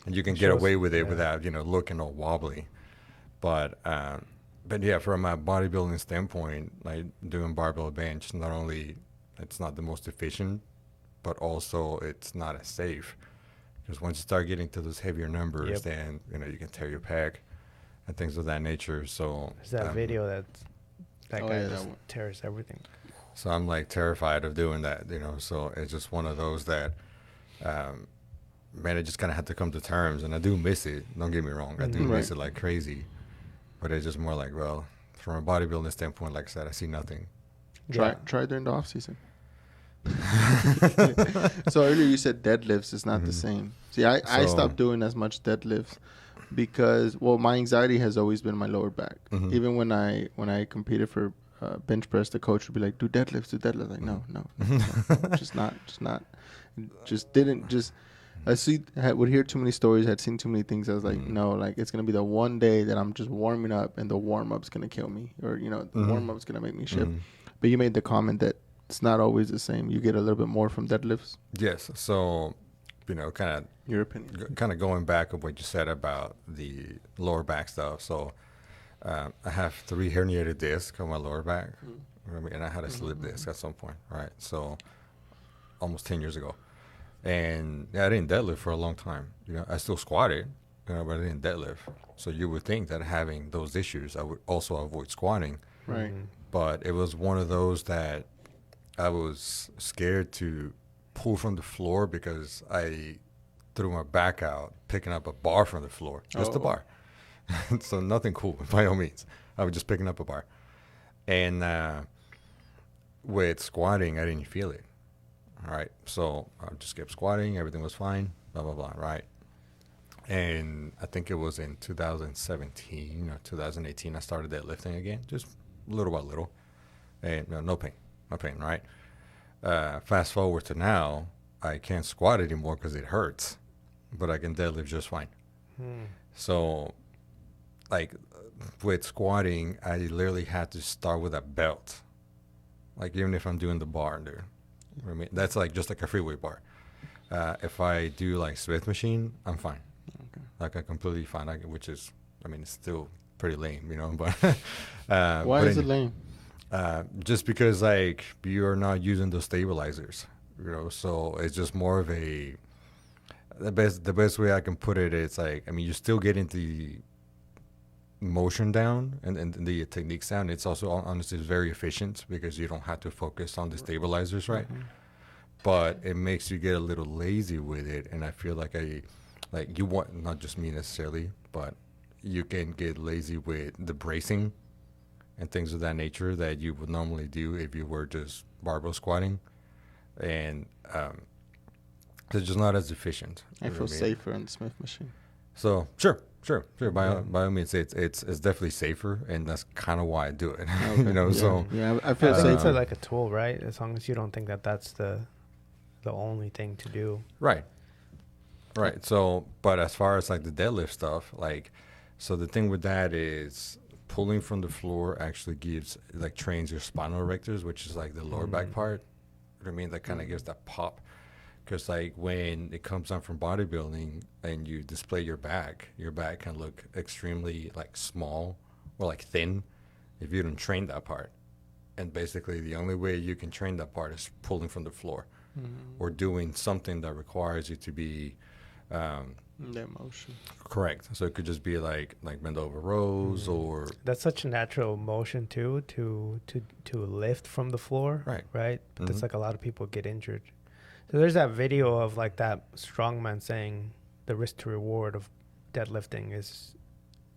and you can get away with it without looking all wobbly. But yeah, from a bodybuilding standpoint, like doing barbell bench, not only it's not the most efficient, but also it's not as safe. Because once you start getting to those heavier numbers, then you can tear your pec and things of that nature. So there's that video that guy just that tears everything. So I'm like terrified of doing that, So it's just one of those that, man, I just kind of had to come to terms, and I do miss it. Don't get me wrong, I do miss it like crazy, but it's just more like, well, from a bodybuilding standpoint, like I said, I see nothing. Try during the off season. So earlier you said deadlifts is not the same. See, I stopped doing as much deadlifts because, well, my anxiety has always been my lower back. Even when I competed for bench press, the coach would be like, do deadlifts. Like, no, I would hear too many stories. I'd seen too many things. I was like, no, like it's going to be the one day that I'm just warming up and the warm up's going to kill me, or, the warm up's going to make me shift. But you made the comment that it's not always the same. You get a little bit more from deadlifts. Yes. So, kind of your opinion. Kind of going back of what you said about the lower back stuff. So, I have 3 herniated discs on my lower back, and I had a slip disc at some point, right? So, almost 10 years ago, and I didn't deadlift for a long time. I still squatted, but I didn't deadlift. So you would think that having those issues, I would also avoid squatting, right? But it was one of those that I was scared to pull from the floor because I threw my back out picking up a bar from the floor, just a bar. So nothing cool by all means. I was just picking up a bar. And with squatting, I didn't feel it. All right. So I just kept squatting. Everything was fine, blah, blah, blah. Right. And I think it was in 2017 or 2018, I started deadlifting again, just little by little. And no pain. Right. Fast forward to now, I can't squat anymore because it hurts, but I can deadlift just fine. So, like, with squatting, I literally had to start with a belt. Like, even if I'm doing the bar, dude. I mean, that's like just like a free weight bar. If I do like Smith machine, I'm fine. Okay. Like, I'm completely fine. Which is, I mean, it's still pretty lame, But why is it lame? Just because like you're not using those stabilizers, so it's just more of the best way I can put it is like, I mean, you're still getting the motion down and the techniques down. It's also honestly very efficient because you don't have to focus on the stabilizers, right? But it makes you get a little lazy with it, and I feel like you want, not just me necessarily, but you can get lazy with the bracing and things of that nature that you would normally do if you were just barbell squatting. And it's just not as efficient. I feel safer in the Smith machine. So sure. By all means, it's definitely safer, and that's kind of why I do it. Okay. So I feel safer. It's safer. like a tool, right? As long as you don't think that that's the only thing to do. Right. So, but as far as like the deadlift stuff, like, so the thing with that is, pulling from the floor actually trains your spinal erectors, which is like the lower back part. That kind of gives that pop. Because like when it comes down from bodybuilding and you display your back can look extremely like small or like thin if you don't train that part. And basically the only way you can train that part is pulling from the floor or doing something that requires you to be that motion. Correct. So it could just be like bend over rows or. That's such a natural motion too to lift from the floor. Right. But that's like a lot of people get injured. So there's that video of like that strongman saying the risk to reward of deadlifting is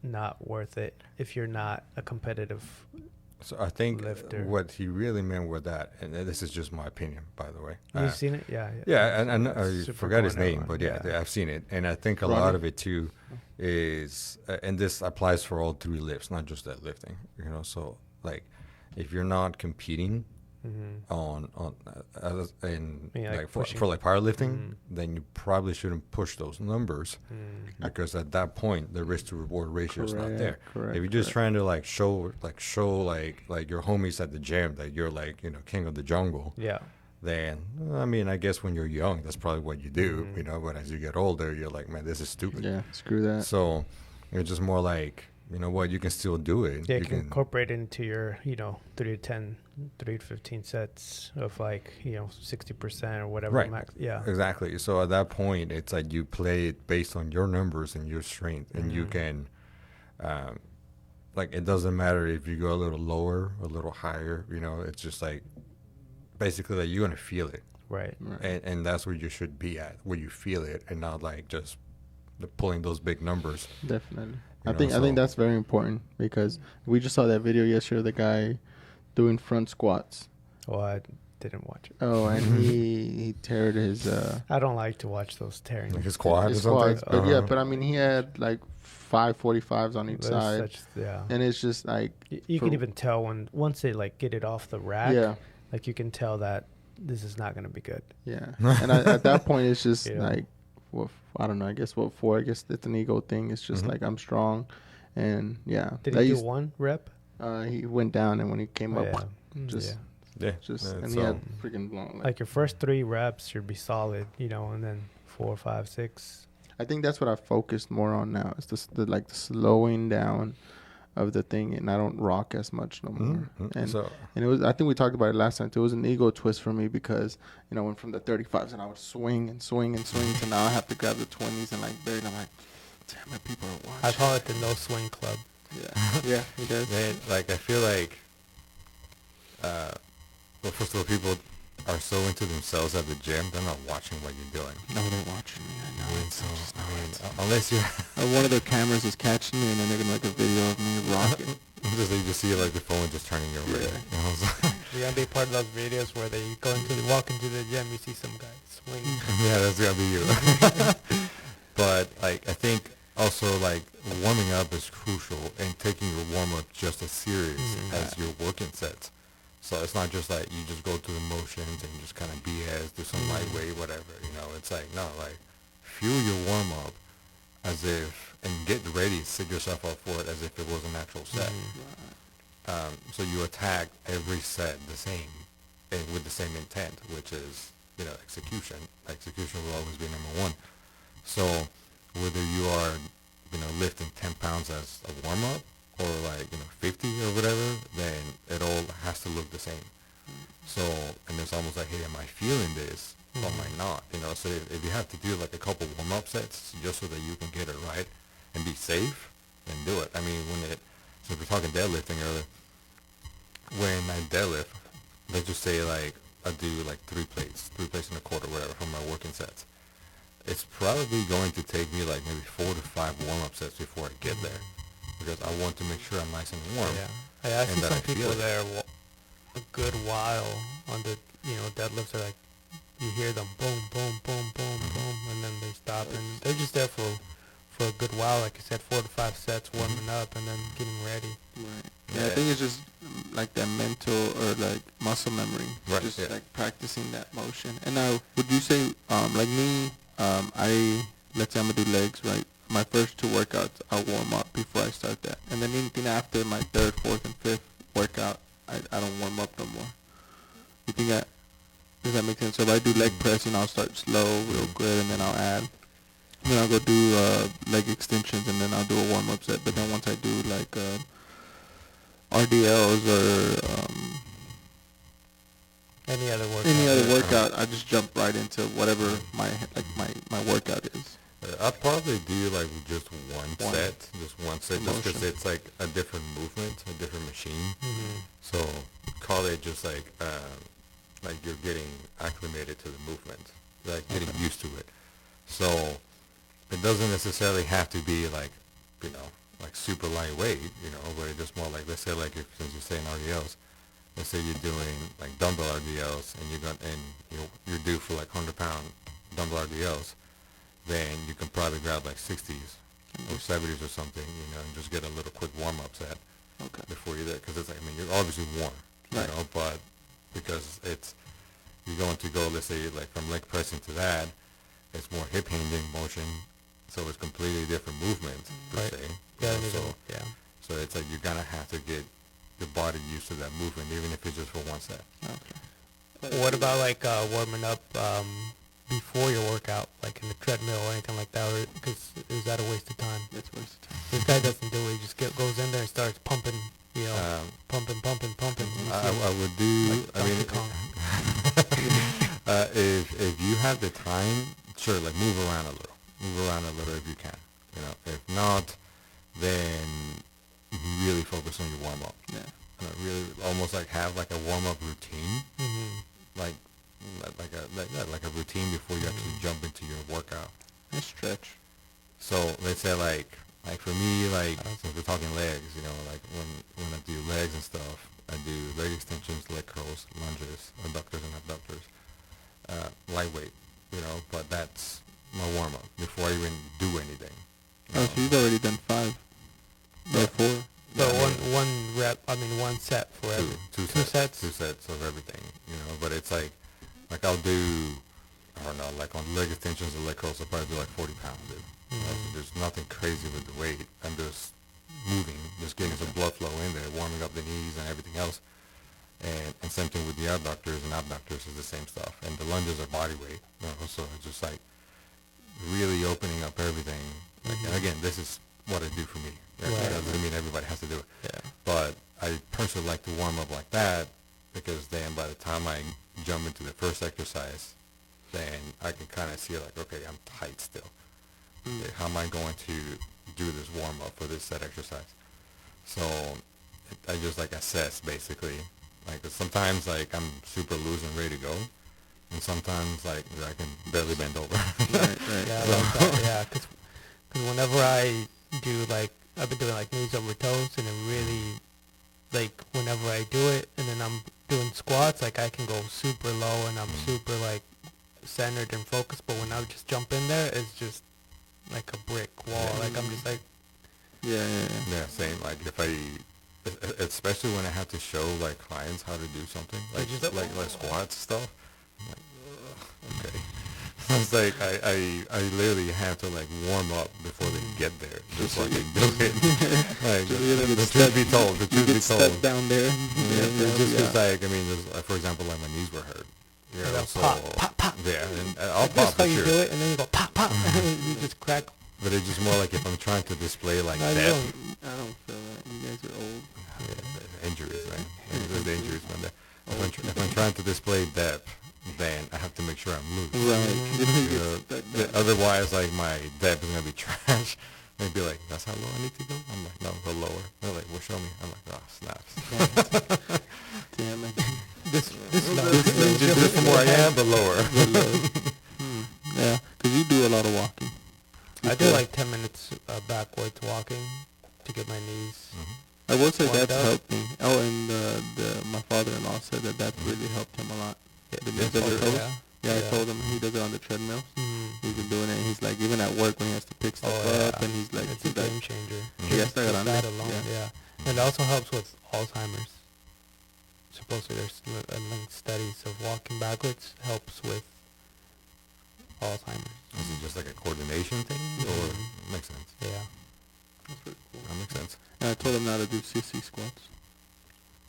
not worth it if you're not a competitive So I think lifter. what he really meant with that, and this is just my opinion, by the way. You've seen it? Yeah. Yeah, and I Super forgot his corner name, one, but yeah, I've seen it, and I think a Ronnie? lot of it too is, and this applies for all three lifts, not just that lifting. You know, so like, if you're not competing Mm-hmm. on in Yeah, like like pushing. for like powerlifting, Mhm. then you probably shouldn't push those numbers Mm. because at that point the risk to reward ratio is not there. Correct. If you're just trying to like show like your homies at the gym that you're like king of the jungle, Yeah. then I mean I guess when you're young that's probably what you do, Mhm. but as you get older you're like, man, this is stupid. Yeah, screw that. So it's just more like, you know what, you can still do it. Yeah, you you can incorporate it into your, 3 to 10, 3 to 15 sets of 60% or whatever. Right. Max. Yeah. Exactly. So at that point, it's like you play it based on your numbers and your strength, and you Mhm. can, it doesn't matter if you go a little lower, a little higher. It's just like basically that you're gonna feel it, Right. and that's where you should be at, where you feel it, and not like just pulling those big numbers. Definitely. You I know, think so- that's very important because we just saw that video yesterday of the guy doing front squats. Well, I didn't watch it. Oh, and he teared his I don't like to watch those tearing. Like his quad or his something. quads. But yeah, but I mean he had like 545s on each There's side, yeah. and it's just like You for- can even tell once they get it off the rack. yeah, Like you can tell that this is not gonna be good. yeah. And at that point it's just Yeah. like, well, I don't know. I guess what for? I guess it's an ego thing. It's just Mhm. like I'm strong, and yeah. Did I he do used- one rep? He went down, and when he came up, Yeah. just Yeah. and he so had freaking long. Like your first 3 reps should be solid, and then 4, 5, 6. I think that's what I focused more on now. Is the slowing down of the thing, and I don't rock as much no more. And so and it was, I think we talked about it last time too. It was an ego twist for me because I went from the 35s and I would swing and swing and swing to now I have to grab the 20s and like barely. I'm like, damn it, people are watching. I call it the no swing club. Yeah, yeah, he does. man, like I feel like, well, first of all, people are so into themselves at the gym, they're not watching what you're doing. No, they're watching me. I know. And so, unless you're One of their cameras is catching me, and then they're gonna make a video of me rocking. you just see like the phone just turning your way. Yeah. So, You gotta be part of those videos where they walk into the gym, you see some guy swing. yeah, that's gotta be you. But like I think also like warming up is crucial, and taking your warm up just as serious as your working sets. So it's not just like you just go through the motions and just kind of BS, do some lightweight, whatever. It's like no, like fuel your warm up as if, and get ready, set yourself up for it as if it was an actual set. So you attack every set the same, and with the same intent, which is execution. Execution will always be number one. So whether you are lifting 10 pounds as a warm up, or 50 or whatever, then it all has to look the same. So, and it's almost like, hey, am I feeling this or am I not? So if you have to do like a couple warm-up sets just so that you can get it right and be safe, then do it. I mean, so if we're talking deadlifting earlier, when I deadlift, let's just say like I do like 3 plates and a quarter, whatever, from my working sets. It's probably going to take me like maybe 4 to 5 warm-up sets before I get there, because I want to make sure I'm nice and warm. Yeah. I see that some I feel people it. there a good while on the deadlifts are like, you hear them boom, boom, boom, boom, boom, and then they stop, and they're just there for a good while, like you said, 4 to 5 sets warming up and then getting ready. Right. Yeah, I think it's just like that mental or like muscle memory. Right, Just yeah. like practicing that motion. And now, would you say, like me, let's say I'm gonna do legs, right? My first 2 workouts, I'll warm up before I start that. And then anything after my 3rd, 4th, and 5th workout, I don't warm up no more. You think does that make sense? So if I do leg press, I'll start slow, real good, and then I'll add. Then I'll go do leg extensions, and then I'll do a warm up set. But then once I do like RDLs or Any other workout? any other workout, I just jump right into whatever my workout is. I'd probably do like just one One. set, just because Motion. it's like a different movement, a different machine. Mm-hmm. So call it just like you're getting acclimated to the movement, like getting used to it. So it doesn't necessarily have to be like like super lightweight, but it's just more like, let's say like if, since you're saying RDLs, let's say you're doing like dumbbell RDLs and you're due for like 100-pound dumbbell RDLs, then you can probably grab like 60s or 70s or something, and just get a little quick warm-up set before you're there. Because it's like, I mean, you're obviously warm, but because you're going to go, let's say, like from leg pressing to that, it's more hip hinging motion, so it's completely different movement per se. So it's like you're gonna have to get your body used to that movement, even if it's just for one set. Okay. What about like warming up before your workout, like in the treadmill or anything like that? Because is that a waste of time? It's a waste of time. This guy doesn't do it. He just goes in there and starts pumping, pumping. I would do. Like I mean, if you have the time, sure, like move around a little if you can. If not, then really focus on your warm up. Yeah. Really, almost like have like a warm up routine, like a routine before you actually jump into your workout. I stretch. So let's say like for me, like since we're talking legs, like when I do legs and stuff, I do leg extensions, leg curls, lunges, adductors and abductors, lightweight, but that's my warm up before I even do anything. Oh, so you've already done 5 or 4. So one set for two sets of everything, but it's like I'll do, I don't know, like on leg extensions and leg curls, I'll probably do like 40 pounds, dude. So there's nothing crazy with the weight. I'm just moving, just getting some blood flow in there, warming up the knees and everything else. And same thing with the abductors, and abductors is the same stuff. And the lunges are body weight, so it's just like really opening up everything. Like, and again, this is what I do for me. That doesn't mean everybody has to do it. Yeah. But I personally like to warm up like that, because then by the time I jump into the first exercise, then I can kind of see like, okay, I'm tight still. Okay, how am I going to do this warm up for this set exercise? So I just like assess basically. Like sometimes like I'm super loose and ready to go, and sometimes like I can barely bend over. Right. Yeah, because whenever I do like, I've been doing like knees over toes, and it really, like whenever I do it, and then I'm doing squats, like I can go super low and I'm super like centered and focused, but when I just jump in there, it's just like a brick wall. Like I'm just like, Yeah, same. Like if I, especially when I have to show like clients how to do something, like just like squats stuff. I'm like, ugh, okay. It's like I literally have to like warm up before they get there, just so I can do it. Like the truth be told, step down there. It's just because like, I mean, for example, like my knees were hurt. So pop. Yeah, and I'll that's pop how you sure. do it, and then you go pop, and you just crack. But it's just more like if I'm trying to display like No, you depth. I don't feel that. You guys are old. Yeah, injuries, man. There's the injuries, man. If I'm trying to display depth, then I have to make sure I'm loose. Right. Otherwise, like my depth is gonna be trash. They'd be like, "That's how low I need to go." I'm like, "No, go lower." They're like, "Well, show me." I'm like, "Oh, snaps." Damn it. This Just from where I am, but lower. Yeah, because you do a lot of walking. I do like 10 minutes backwards walking to get my knees. I will say Warmed that's up. helped me. Oh, and my father-in-law said that really helped him a lot. The knees over toes. Yeah, I told him he does it on the treadmill. He's been doing it. And he's like, even at work when he has to pick stuff up, and he's like, it's a game changer. Just that alone, And it also helps with Alzheimer's. Supposedly there's linked studies of walking backwards helps with Alzheimer's. Is it just like a coordination thing, or makes sense? Yeah. That's pretty cool. That makes sense. And I told him now to do sissy squats.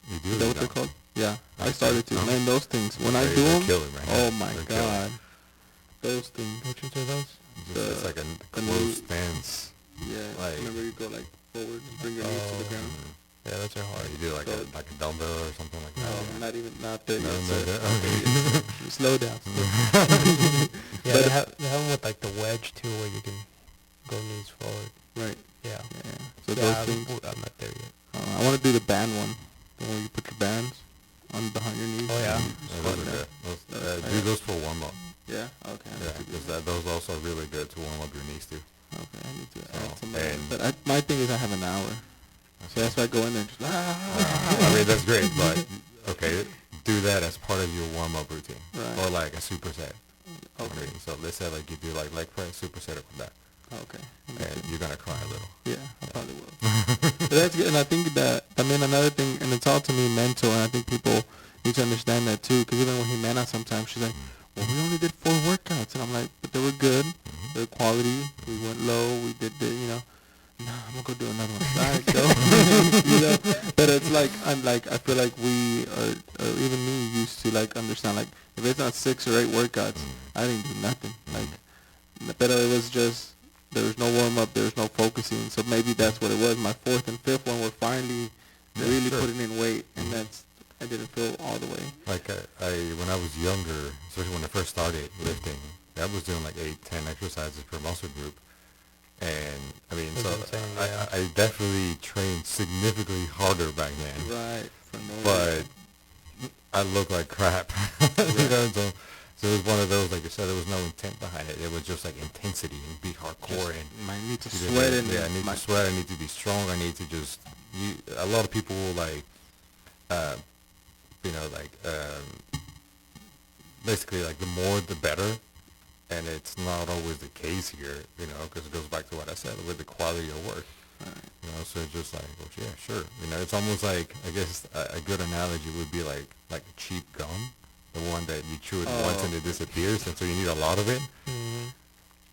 You do. Is that what they're called? Yeah, I I started to. see. Man, those things, when I They're do them, killer, man. oh my They're god. Those things. Which ones are those? It's like a close stance. Yeah, Like- remember you go like forward and bring your knees to the ground? Yeah, those are hard. You do like a dumbbell or something like No, that. not there No, yet. no, sir. no, okay. Slow down. Yeah, But they have them with like the wedge too, where you can go knees forward. Right. Yeah. Yeah. So Yeah, those things. I'm not there yet. I want to do the band one. The one where you put your bands on behind your knees. Oh, yeah. and Yeah, squat those it are out. good. Do those for warm up. Yeah. Okay. Yeah, because those also are really good to warm up your knees too. Okay, I need to So, add some. and- But my thing is I have an hour, so that's why I go in there and just I mean, that's great, but okay, do that as part of your warm-up routine, Right. or like a superset. Okay. I mean, so let's say like you do like leg press, superset it with that, Okay. and you're gonna cry a little. Yeah, I probably will. But that's good, and I think that another thing, and it's all to me mental, and I think people need to understand that too. Because even when Jimena sometimes she's like, "Well, we only did 4 workouts," and I'm like, "But they were good, they're quality. We went low, we did the, you know." Nah, I'm gonna go do another one. All right, go. You know, but it's like I feel like we are, even me used to like understand like if it's not 6 or 8 workouts, I didn't do nothing. Like, but it was just there was no warm up, there was no focusing. So maybe that's what it was. My 4th and 5th one were finally really sure. putting in weight, and that's I didn't feel all the way. Like I when I was younger, especially when I first started lifting, I was doing like 8, 10 exercises per muscle group. And I mean, That's so insane, yeah. I definitely trained significantly harder back then, Right. For no but reason. I look like crap. You know, so it was one of those, like you said, there was no intent behind it. It was just like intensity and be hardcore and I need to you sweat know, and yeah, I need to sweat. I need to be strong. I need to just. A lot of people will like, you know, like basically like the more the better. And it's not always the case here, you know, because it goes back to what I said with the quality of work. Right. You know, so it's just like, well, yeah, sure. You know, it's almost like, I guess a good analogy would be like a cheap gum, the one that you chew it once and it disappears, and so you need a lot of it,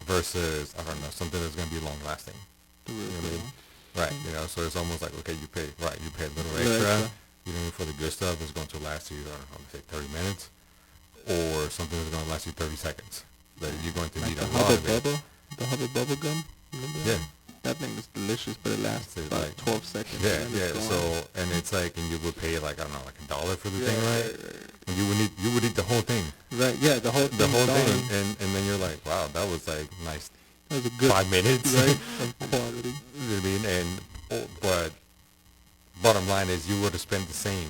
versus, I don't know, something that's going to be long lasting. The You real know what I deal. mean? Right, you know, so it's almost like, okay, you pay a little Little extra, extra. you know, for the good stuff that's going to last you, I don't know, say 30 minutes, or something that's going to last you 30 seconds. That you're going to Like need the a lot of Hubba it. Bubba, the Hubba Bubba gum. Remember that? Yeah. That thing is delicious, but it lasts It's about like- 12 seconds. Yeah, and then yeah. it's So, gone. and it's like, and you would pay like, I don't know, like $1 for the Yeah, thing, right? And you would need the whole thing. Right, yeah, the whole The whole gone. thing. And then you're like, wow, that was like nice That was a good 5 minutes. right of quality. You know what I mean? But bottom line is you would have spent the same,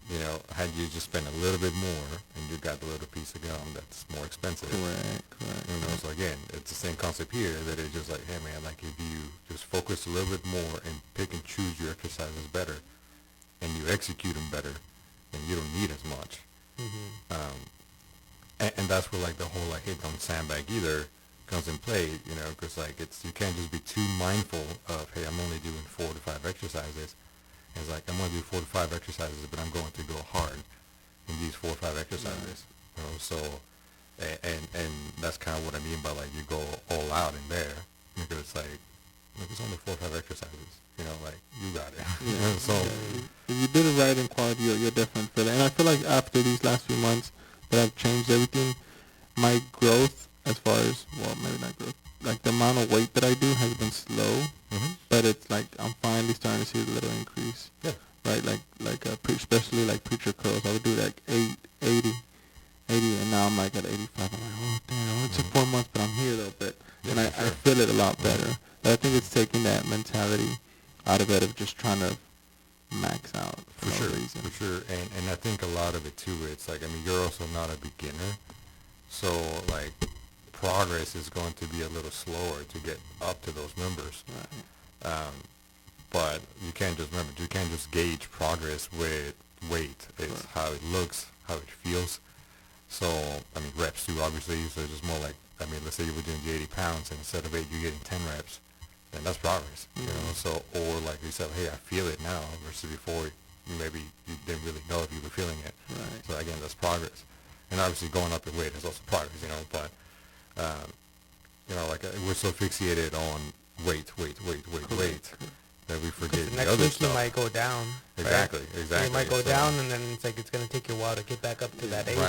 you know, had you just spent a little bit more and you got the little piece of gum that's more expensive. Correct. You know, so again, it's the same concept here, that it's just like, hey man, like if you just focus a little bit more and pick and choose your exercises better, and you execute them better, then you don't need as much. And that's where like the whole like, hey, don't sandbag either comes in play, you know, because like you can't just be too mindful of, hey, I'm only doing 4 to 5 exercises. It's like, I'm going to do 4 to 5 exercises, but I'm going to go hard in these 4 or 5 exercises. You know, so, and that's kind of what I mean by like, you go all out in there, because it's like, look, it's only 4 or 5 exercises. You know, like, you got it. Yeah. So, Yeah. If you did it right in quality, you'll definitely feel it. And I feel like after these last few months that I've changed everything, my growth as far as, well, maybe not growth, like the amount of weight that I do has been slow, but it's like I'm finally starting to see a little increase. Yeah. Right, especially like preacher curls. I would do like 80, and now I'm like at 85. I'm like, oh damn, it only took 4 months, but I'm here though. But and I feel it a lot better. But I think it's taking that mentality out of it of just trying to max out for no reason. For sure. And I think a lot of it too, it's like, I mean, you're also not a beginner, so like progress is going to be a little slower to get up to those numbers. Right. But you can't just gauge progress with weight. It's how it looks, how it feels. So, I mean, reps too, obviously. So it's just more like, I mean, let's say you were doing the 80 pounds, and instead of 8, you're getting 10 reps. Then that's progress, you know. So, or like you said, hey, I feel it now, versus before, maybe you didn't really know if you were feeling it. Right. So again, that's progress. And obviously, going up in weight is also progress, you know. But, you know, like we're so fixated on weight that we forget The the next other week stuff. you might go down. Exactly. You might go So- down, and then it's like it's gonna take you a while to get back up to that 80.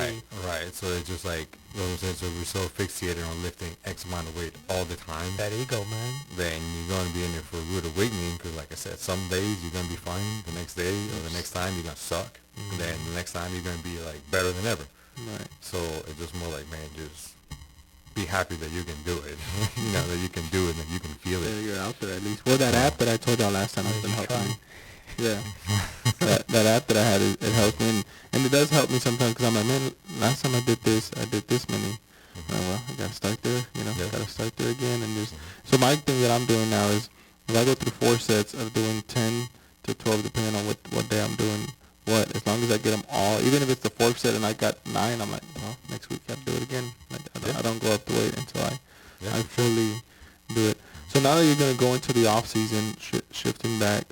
Right. So it's just like, you know what I'm saying? So we're so fixated on lifting X amount of weight all the time, That ego, man. then you're going to be in there for a rude awakening, because like I said, some days you're going to be fine, the next day or the next time you're going to suck, and then the next time you're going to be like better than ever. Right. So it's just more like, man, just be happy that you can do it. You know, that you can do it and you can feel Yeah, it. you're out there at least. Well, that app that I told y'all last time has been You helping me. try. Yeah. that app that I had, it helps me. And it does help me sometimes because I'm like, man, last time I did this many. Well, I gotta start there. Yeah. Gotta start there again, and just so my thing that I'm doing now is if I go through 4 sets of doing 10 to 12, depending on what day I'm doing what. As long as I get them all, even if it's the fourth set and I got 9, I'm like, well, next week I have to do it again. Like I don't go up to wait until I fully do it. So now that you're gonna go into the off season, shifting back,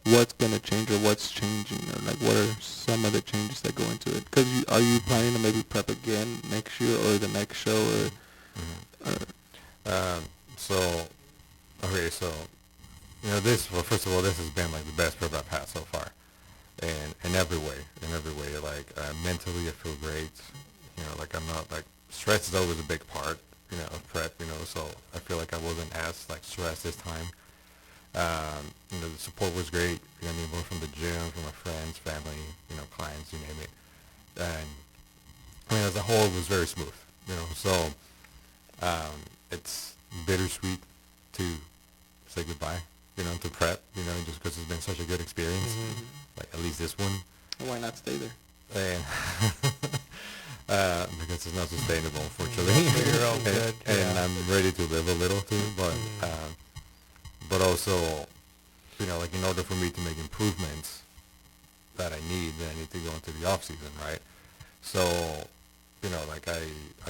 what's gonna change or what's changing, or like what are some of the changes that go into it? Because are you planning to maybe prep again next year or the next show or? So, okay, so well, first of all, this has been like the best prep I've had so far, and in every way, like mentally, I feel great. Like I'm not like stress is always a big part, of prep. So I feel like I wasn't as like stressed this time. The support was great. Both from the gym, from my friends, family, clients, you name it. And as a whole, it was very smooth. So it's bittersweet to say goodbye. To prep. Just because it's been such a good experience. Like at least this one. Why not stay there? And because it's not sustainable, unfortunately. You're all good. And I'm ready to live a little too, but also, like in order for me to make improvements that I need, then I need to go into the off season, right? So, like I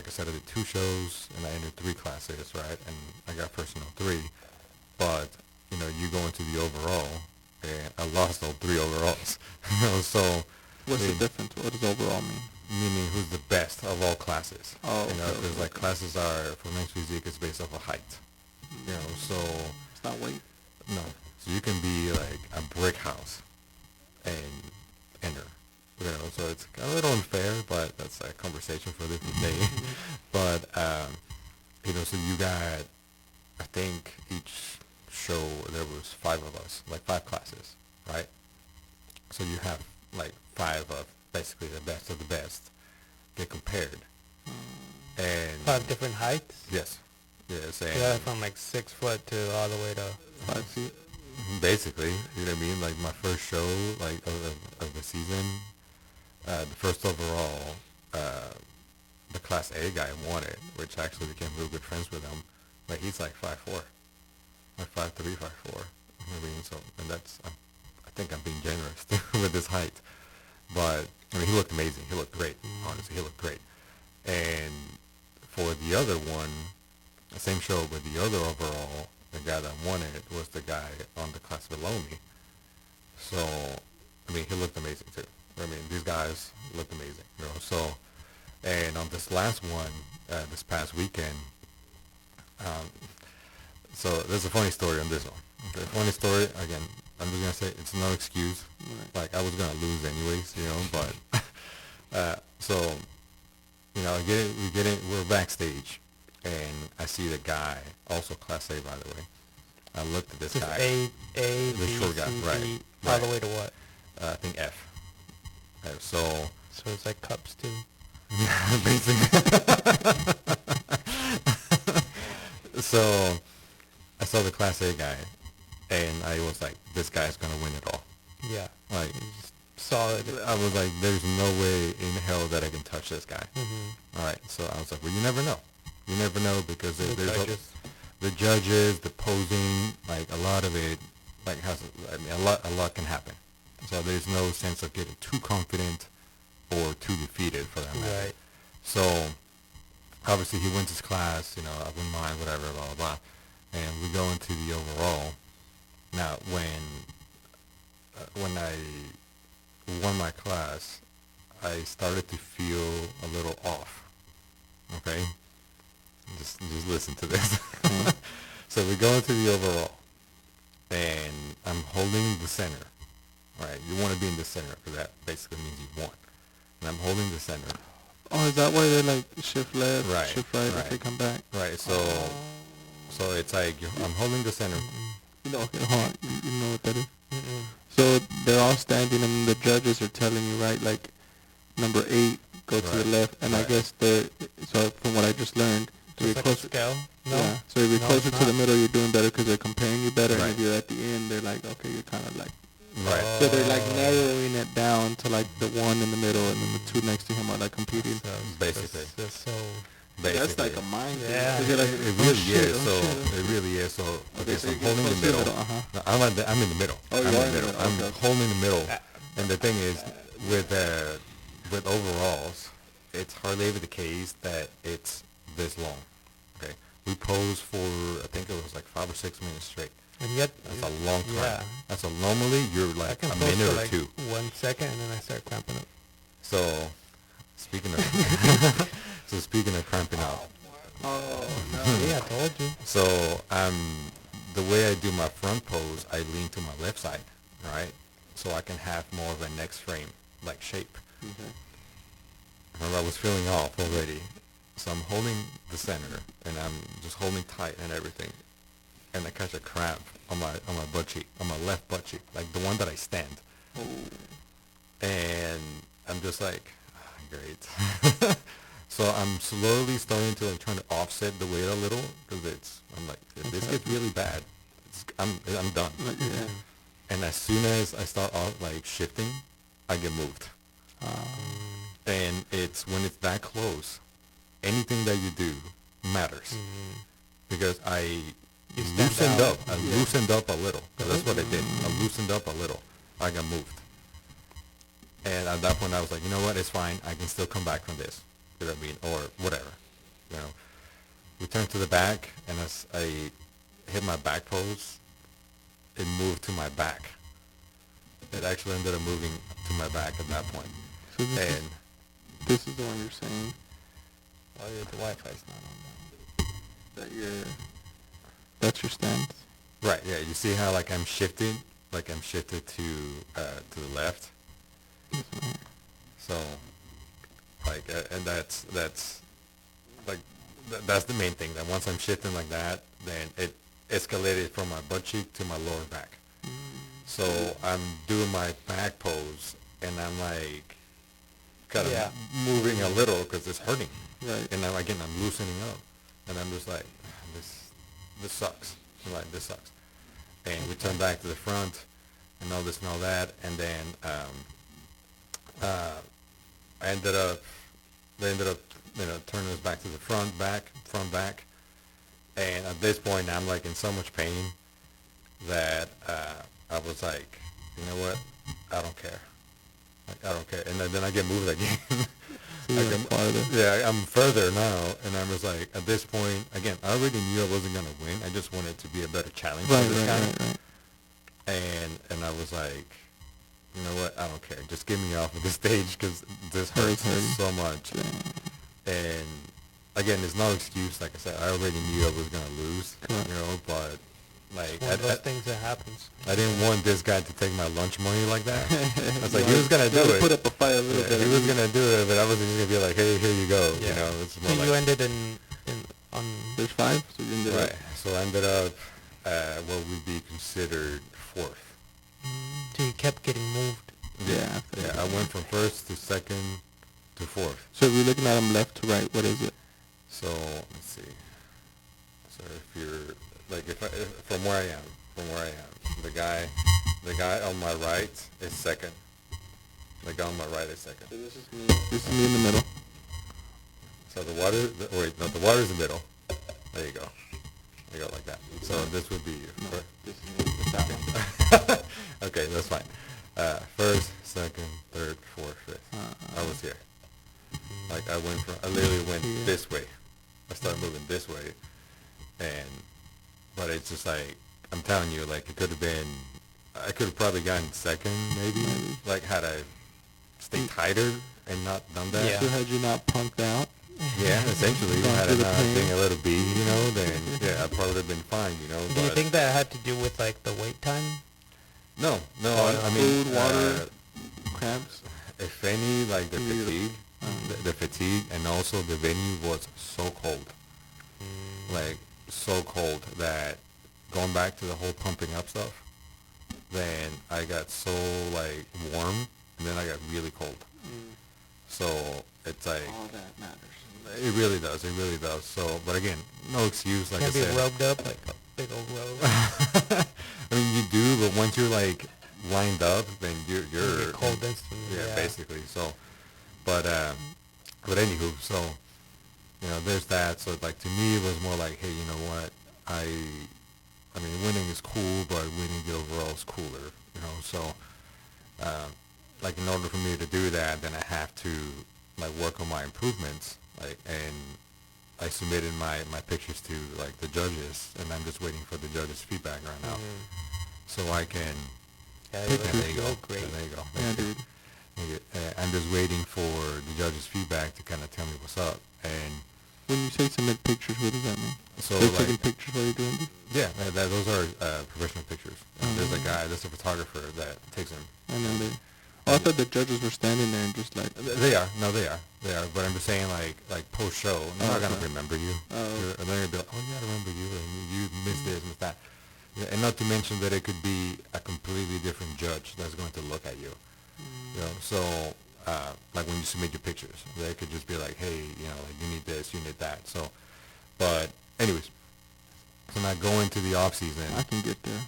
said, I did 2 shows and I entered 3 classes, right? And I got personal 3, but you go into the overall, and I lost all 3 overalls. So what's the difference? What does overall mean? Meaning who's the best of all classes. Oh, because like classes are for men's physique, it's based off of height. So it's not weight. No, so you can be like a brick house and enter. So it's a little unfair, but that's a conversation for a different day. But so you got, I think each show there was 5 of us, like 5 classes, right? So you have like 5 of basically the best of the best get compared. And 5 different heights? Yes. Yes. And yeah, from like 6 foot to all the way to 5 feet. Basically, you know what I mean? Like my first show, like of the season, the first overall, the Class A guy won it, which actually became real good friends with him. Like he's like 5'4", like 5'3", 5'4". I mean, so and that's I think I'm being generous with this height, but I mean he looked amazing. He looked great. Honestly, he looked great. And for the other one, the same show, but the other overall, the guy that won it was the guy on the class below me. So, I mean, he looked amazing too. I mean, these guys looked amazing, So, and on this last one, this past weekend, so there's a funny story on this one. Okay, funny story, again, I'm just going to say it's no excuse. Like, I was going to lose anyways, but, so, we're backstage, and I see the guy, also Class A, by the way. I looked at this just guy. The short guy, right. All the way to what? I think F. So it's like cups too. Basically. So I saw the Class A guy, and I was like, this guy's gonna win it all. Yeah. Like, saw it. I was like, there's no way in hell that I can touch this guy. All right. So I was like, well, you never know. You never know because there's the judges, the posing, like a lot of it, like a lot can happen. So there's no sense of getting too confident or too defeated for that matter. Right. So obviously he wins his class, I wouldn't mind, whatever, blah, blah, blah. And we go into the overall. Now, when I won my class, I started to feel a little off. Okay? Just listen to this. So we go into the overall, and I'm holding the center. Right? You want to be in the center because that basically means you won. And I'm holding the center. Oh, is that why they like shift left, right, shift right, right. if they come back? Right. So it's like I'm holding the center. Okay, hold on. You know what that is? So they're all standing, and the judges are telling you, right, like number 8, go to the left, and I guess so from what I just learned, so you're like closer. a scale? No. Yeah. So if you're closer to the middle, you're doing better because they're comparing you better. Right. And if you're at the end, they're like, okay, you're kind of like. Right. So they're like narrowing it down to like the one in the middle, and then the 2 next to him are like competing. Basically. So basically. That's like a mind thing. Yeah. 'Cause you're like, It oh, really shit, is. oh, So shit. it really is. So okay, so you I'm get holding close the to middle. Uh-huh. No, I'm in the middle. Oh, you I'm are in the middle. I'm Okay. holding the middle. Uh, And the thing is, with overalls, it's hardly ever the case that it's this long. Okay, we posed for I think it was like 5 or 6 minutes straight. And yet, That's a long time. Yeah. That's a normally you're I like can a post minute for or like two. 1 second and then I start cramping up. So speaking of speaking of cramping up, Oh, no. See, I told you. so the way I do my front pose, I lean to my left side, right? So I can have more of a next frame like shape. Okay. Remember, I was feeling off already. So I'm holding the center and I'm just holding tight and everything. And I catch a cramp on my butt cheek, on my left butt cheek, like the one that I stand. Oh. And I'm just like, great. So I'm slowly starting to like trying to offset the weight a little because I'm like, if this gets really bad, I'm done. Like, yeah. And as soon as I start off like shifting, I get moved. And it's when it's that close, anything that you do matters because I You stand loosened out. up. I loosened up a little. 'Cause that's what I did. I loosened up a little. I got moved. And at that point, I was like, you know what? It's fine. I can still come back from this. You know what I mean? Or whatever. You know. Return to the back, and as I hit my back pose, it moved to my back. It actually ended up moving to my back at that point. So And this is the one you're saying Oh, yeah, the Wi-Fi's not on that that's your stance. right, yeah, you see how like I'm shifted to the left. So, like, and that's like that's the main thing. That once I'm shifting like that, then it escalated from my butt cheek to my lower back. So I'm doing my back pose, and I'm like kind of Yeah. moving a little because it's hurting. Right. And now again, I'm loosening up, and I'm just like, this sucks. I'm like, this sucks. And we turn back to the front, and all this and all that, and then they ended up, turning us back to the front, back, and at this point, I'm like in so much pain that I was like, you know what, I don't care. Like, I don't care. And then I get moved again. So you're Like, farther. yeah, I'm further now, and I was like, at this point, again, I already knew I wasn't gonna win. I just wanted to be a better challenge Right, for this guy. right. And I was like, you know what? I don't care. Just get me off of the stage because this hurts hurting. so much. And again, there's no excuse. Like I said, I already knew I was gonna lose. Correct. You know, but like One of those things that happens. I didn't want this guy to take my lunch money like that. I was like, he was gonna do it. Put up a fight a little Yeah, bit. he was gonna do it, but I wasn't just gonna be like, hey, here you go. Yeah. You know, it's So more you like ended on There's 5, so you ended right. up. So I ended up what would be considered fourth. so you kept getting moved. Yeah. Yeah, I went from first to second to fourth. So if you're looking at them left to right, what is it? So let's see. So if you're like from where I am, the guy on my right is second. The guy on my right is second. So this is me. This is me in the middle. So the water's in the middle. There you go. There you go, like that. So this would be you. No, this is me with that one. Okay, that's fine. First, second, third, fourth, fifth. I was here. Like I literally went Yeah. this way. I started moving this way, but it's just like I'm telling you, like it could have been. I could have probably gotten second, maybe. Like had I stayed tighter and not done that. Yeah. So had you not punked out? Yeah, essentially, Gone had through I the not pain. been a little B, you know, then yeah, I probably would have been fine, you know. Do you But think that had to do with like the wait time? no, Oh, I mean, food, water, cramps. if any, like the You- fatigue, the fatigue, and also the venue was so cold, like so cold that going back to the whole pumping up stuff, then I got so like warm, and then I got really cold. So it's like All that matters. it really does, So, but again, no excuse, like Can't I be said. rubbed up like a big old robe. I mean, you do, but once you're like lined up, then You you're get cold instantly. yeah, basically. So, but anywho, so there's that. So like to me, it was more like, hey, you know what? I mean, winning is cool, but winning the overall is cooler. So um, like in order for me to do that, then I have to like work on my improvements, like, and I submitted my pictures to like the judges, and I'm just waiting for the judges' feedback right now, so I can. Yeah, Yeah, you there you go. look great. There you go. Yeah, dude. I'm just waiting for the judges' feedback to kind of tell me what's up, and When you say submit pictures, what does that mean? so They're like, taking pictures while you're doing this? yeah, those are professional pictures. There's a Oh. guy, there's a photographer that takes them. And then they... Oh, I thought the judges were standing there and just like... They are. No, they are. They are. But I'm just saying, like post show, they're not gonna Okay. remember you. Oh. They're gonna be like, oh yeah, I remember you, and you missed this, missed that. Yeah, and not to mention that it could be a completely different judge that's going to look at you. So like when you submit your pictures, they could just be like, hey, like you need this, you need that. So, but anyways, so now going to the off season. I can get there.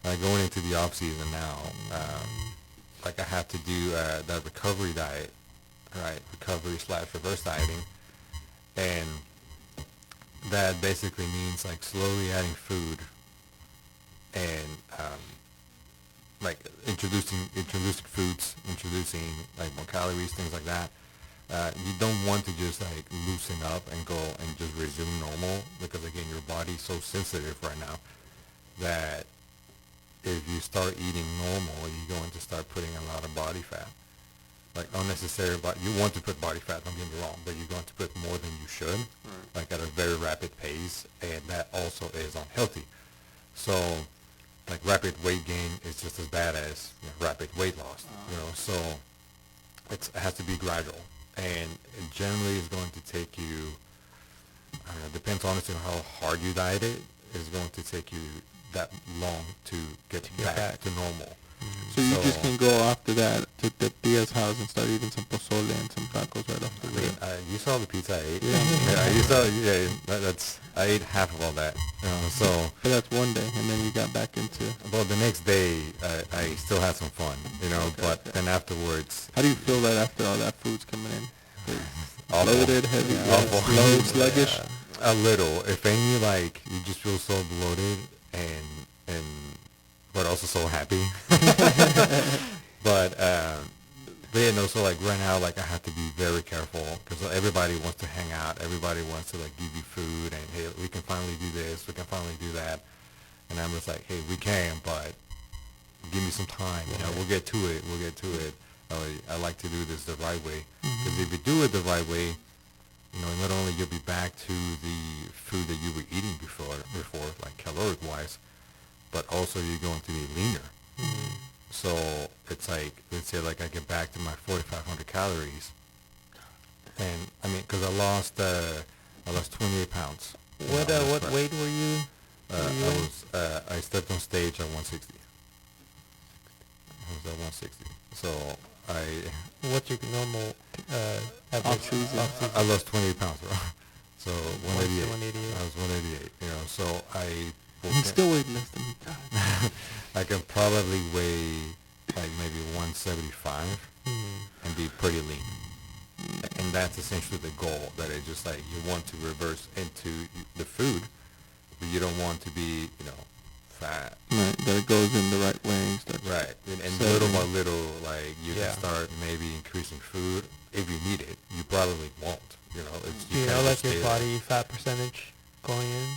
Like going into the off season now, like I have to do that recovery diet, right? Recovery/reverse dieting, and that basically means like slowly adding food and like introducing foods, introducing like more calories, things like that. You don't want to just like loosen up and go and just resume normal, because again your body's so sensitive right now that if you start eating normal, you're going to start putting a lot of body fat, like unnecessary. But you want to put body fat, don't get me wrong, but you're going to put more than you should, like at a very rapid pace, and that also is unhealthy. So like rapid weight gain is just as bad as rapid weight loss, so it has to be gradual, and it generally is going to take you, I don't know, depends honestly on how hard you diet it, is going to take you that long to get back to normal. So you just can go after that to the Tia's house and start eating some pozole and some tacos right off the I mean, rip. you saw the pizza I ate. Yeah. You saw. Yeah, that's. I ate half of all that. So. But that's one day, and then you got back into... Well, the next day, I still had some fun, but then afterwards. How do you feel that after all that food's coming in? Awful. Loaded, heavy, Awful. slow, sluggish? A little. If any, like, you just feel so bloated and but also so happy. But yeah, no, so like right now, like I have to be very careful, because everybody wants to hang out, everybody wants to like give you food, and hey, we can finally do this, we can finally do that, and I'm just like, hey, we can, but give me some time, we'll get to it. I like to do this the right way, because if you do it the right way, not only you'll be back to the food that you were eating before, like caloric wise, but also you're going to be leaner. So it's like, let's say like I get back to my 4,500 calories, and I mean, because I lost 28 pounds. What weight were you? I stepped on stage at 160. I was at 160. So What's your normal average Off-season. I lost 28 pounds, bro. So 188. 188. I was 188. So I. He's still weighing less than me. I can probably weigh like maybe 175 and be pretty lean. And that's essentially the goal, that it's just like you want to reverse into the food, but you don't want to be, fat. Right, that it goes in the right way and stuff. Right. And So little then- by little, like you can start maybe increasing food if you need it. You probably won't. It's, Do you kinda know just like your stay there. body fat percentage going in?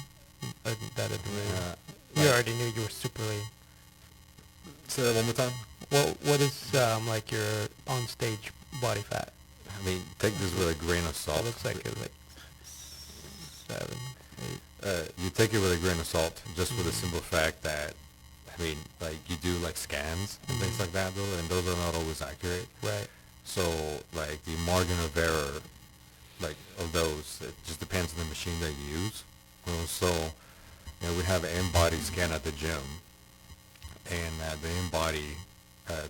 You already knew you were super lean. Say that one more time. What is like your on stage body fat? I mean, take this with a grain of salt. It looks like it's like 7, 8. You take it with a grain of salt, just for the simple fact that, I mean, like you do like scans and things like that, though, and those are not always accurate. Right. So like the margin of error, like of those, it just depends on the machine that you use. So, we have an in-body scan at the gym, and the in-body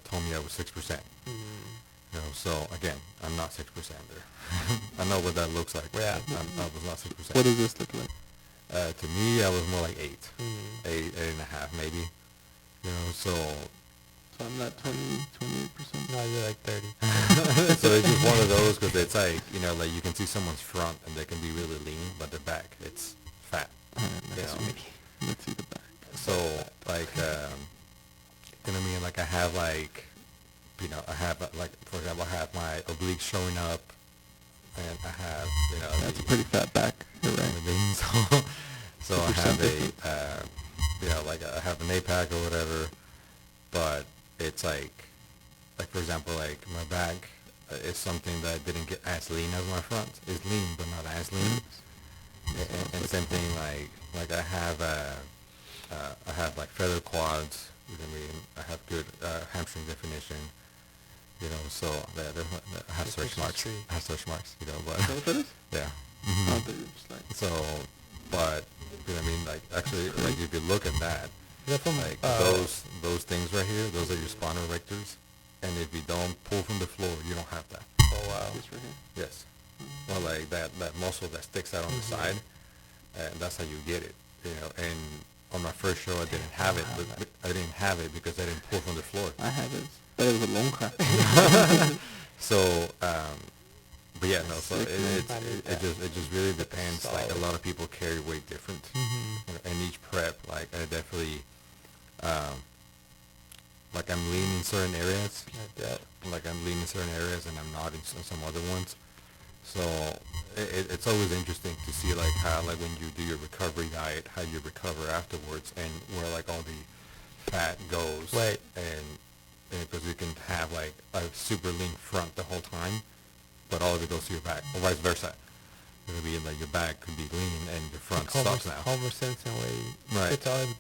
told me I was 6%. So again, I'm not 6% there. I know what that looks like. Yeah. I was not 6%. What does this look like? To me, I was more like 8, 8.5 maybe. So So I'm not 28%. No, you're like 30. So it's just one of those because it's like, like you can see someone's front and they can be really lean, but their back, it's fat. Alright, You let's know? see. Let's see the back. So like, you know what I mean? Like I have like, I have like, for example, I have my obliques showing up, and I have, That's a pretty fat back. You're right. I mean, so I have like I have an APAC or whatever, but it's like for example, like my back is something that didn't get as lean as my front. It's lean, but not as lean. And same thing, like I have like feather quads. You know what I mean? I have good hamstring definition. So I have stretch marks. I have stretch marks. But Is that what that is? yeah. Oh, they were just like, So, but you know what I mean? Like actually, like if you look at that, Is that from, like those things right here, those are your spinal erectors. And if you don't pull from the floor, you don't have that. oh wow. this right here. Yes. Well, like that muscle that sticks out on the side, and that's how you get it. And on my first show, I didn't have it, but I didn't have it because I didn't pull from the floor. I have it. But it was a long crack. So, but yeah, no. So Sick, man. it just really depends. Like a Solid. lot of people carry weight different. And each prep, like I definitely, like I'm lean in certain areas. Like that. Like I'm lean in certain areas, and I'm not in some other ones. So it's always interesting to see like how like when you do your recovery diet, how you recover afterwards, and where like all the fat goes. Right. And because you can have like a super lean front the whole time, but all of it goes to your back, or vice versa. It would be like your back could be lean and your front Like stops now. Homer Simpson where he Right. puts all his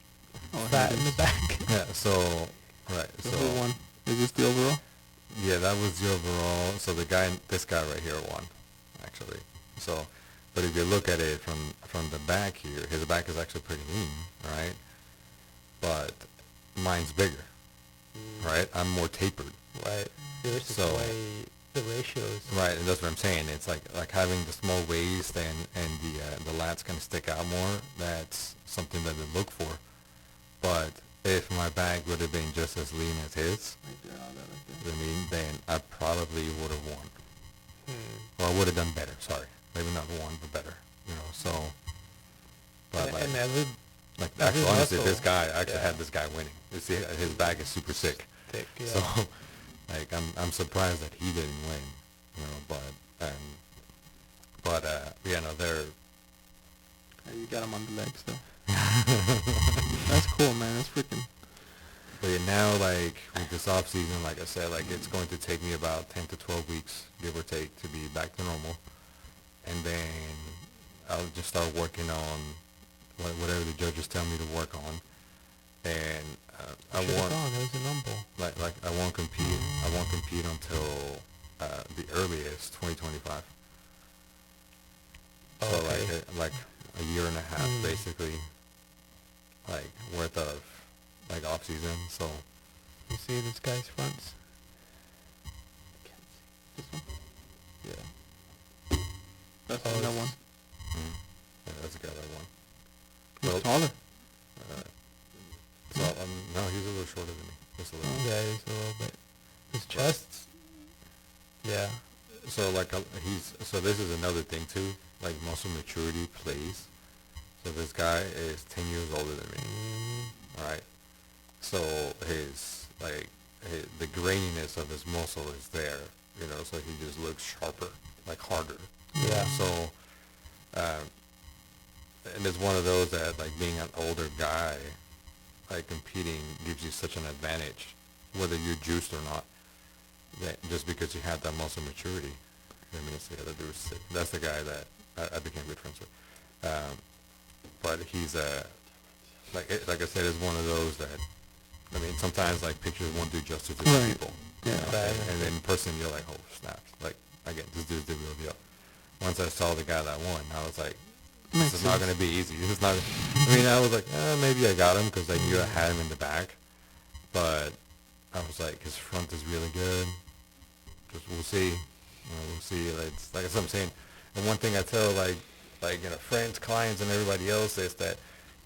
Oh, fat here in it the is. back. Yeah. So right. So So who won? Is this the overall? yeah, that was the overall. So this guy right here won, actually. So, but if you look at it from the back here, his back is actually pretty lean, right? But mine's bigger, right? I'm more tapered, Right. Yours is So- the way the ratios. right? And that's what I'm saying. It's like having the small waist and the lats kind of stick out more. That's something that they look for. But if my back would have been just as lean as his, Right there, all that right there. I mean, then I probably would have won. Hmm. Or I would have done better. Sorry, maybe not won, but better. So. But And, like, and every like every actually, honestly, muscle, this guy I actually yeah. had this guy winning. His back is super sick. thick, yeah. So, like, I'm surprised that he didn't win. But yeah, no, they're. Hey, you got him on the legs though. That's cool, man. That's freaking. But yeah, now, like with this off season, like I said, like it's going to take me about 10 to 12 weeks, give or take, to be back to normal, and then I'll just start working on whatever the judges tell me to work on, and I Should've won't gone. It was a number. like I won't compete. I won't compete until the earliest 2025. So Okay. like a year and a half, Mm. basically, like worth of like off season. So. You see this guy's fronts? This one? Yeah. That's Oh, that it's- one. Mm. Yeah, that's the guy that won. He's Well, taller. So no, he's a little shorter than me. Just a little. Oh. Yeah, he's a little bit. His chest? Yeah. So like so this is another thing too. Like muscle maturity plays. So this guy is 10 years older than me. Mm, All right. So the graininess of his muscle is there. So he just looks sharper, like harder. Yeah. So, and it's one of those that like being an older guy, like competing gives you such an advantage, whether you're juiced or not. That just because you have that muscle maturity. I mean, it's the other dude was sick. That's the guy that I became good friends with. But he's like I said, is one of those that I mean, sometimes like pictures won't do justice to Right. people. Yeah. Right. And then in person, you're like, oh snaps! Like again, this dude's the real deal. Once I saw the guy that won, I was like, this Makes is not sense. going to be easy. This is not. I mean, I was like, maybe I got him because I knew I had him in the back, but I was like, his front is really good. Just we'll see. We'll see. Like I'm saying. And one thing I tell friends, clients, and everybody else is that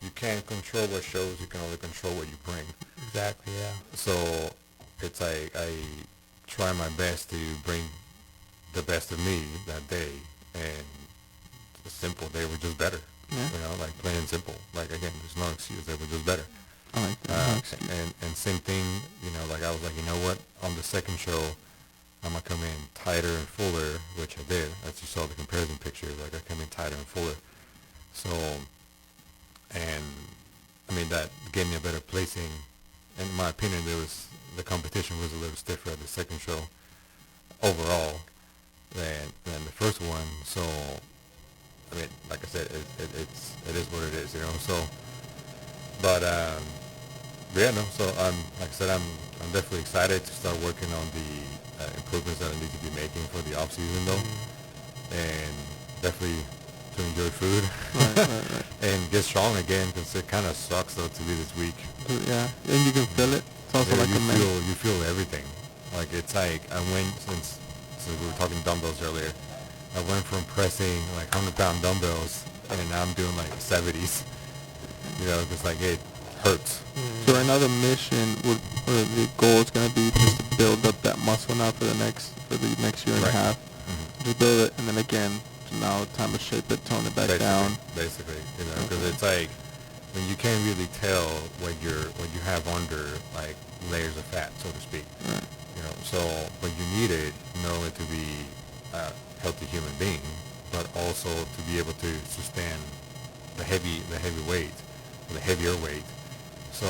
you can't control what shows. You can only control what you bring. exactly, yeah. So it's like I try my best to bring the best of me that day, and it's simple. They were just better. Yeah. You know, like plain and simple. Like again, there's no excuse. They were just better. I like that. No excuse. And same thing. You know, like I was like, you know what? On the second show, I'm gonna come in tighter and fuller, which I did. As you saw the comparison picture, like I come in tighter and fuller. So, and I mean that gave me a better placing. In my opinion, the competition was a little stiffer at the second show overall than the first one. So, I mean, like I said, it is what it is, you know. So, but yeah, no. So like I said, I'm definitely excited to start working on the improvements that I need to be making for the off season though, and definitely to enjoy food Right. and get strong again, because it kind of sucks though to be this weak. Yeah, and you can feel it. It's also Yeah, like a man. you feel everything. Like it's like I went since we were talking dumbbells earlier. I went from pressing like 100-pound dumbbells and now I'm doing like 70s. You know, because like it hurts. So right now the mission would, or the goal is gonna be just to build up that muscle now for the next year and a Right. half. Just build it, and then again, now time to shape it, tone it back down. Basically, you know, because it's like when you can't really tell what you have under like layers of fat, so to speak. Right. You know, so but you need it not only to be a healthy human being, but also to be able to sustain the heavy weight, the heavier weight. So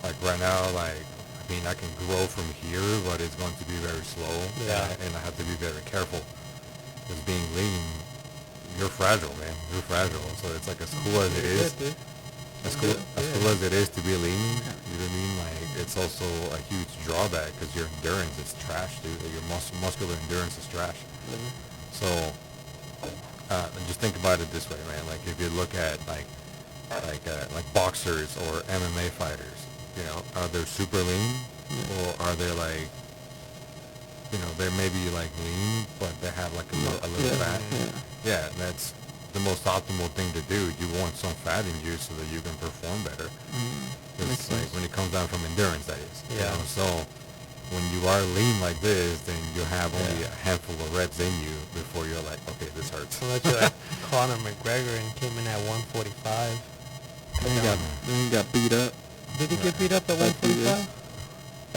like right now, like I mean, I can grow from here, but it's going to be very slow. Yeah. And I have to be very careful. Because being lean, you're fragile, man. You're fragile. So it's like as cool as it is, as cool as it is to be lean, you know what I mean? Like it's also a huge drawback because your endurance is trash, dude. Your muscular endurance is trash. So just think about it this way, man. Like if you look at like boxers or MMA fighters, you know, are they super lean or are they like, you know, they may be like lean, but they have like a little fat. Yeah, that's the most optimal thing to do. You want some fat in you so that you can perform better. It's like when it comes down from endurance, that is. Yeah. You know? So when you are lean like this, then you have only a handful of reps in you before you're like, okay, this hurts. Unless you're like Conor McGregor and came in at 145. Then he got beat up Did he get beat up at 145?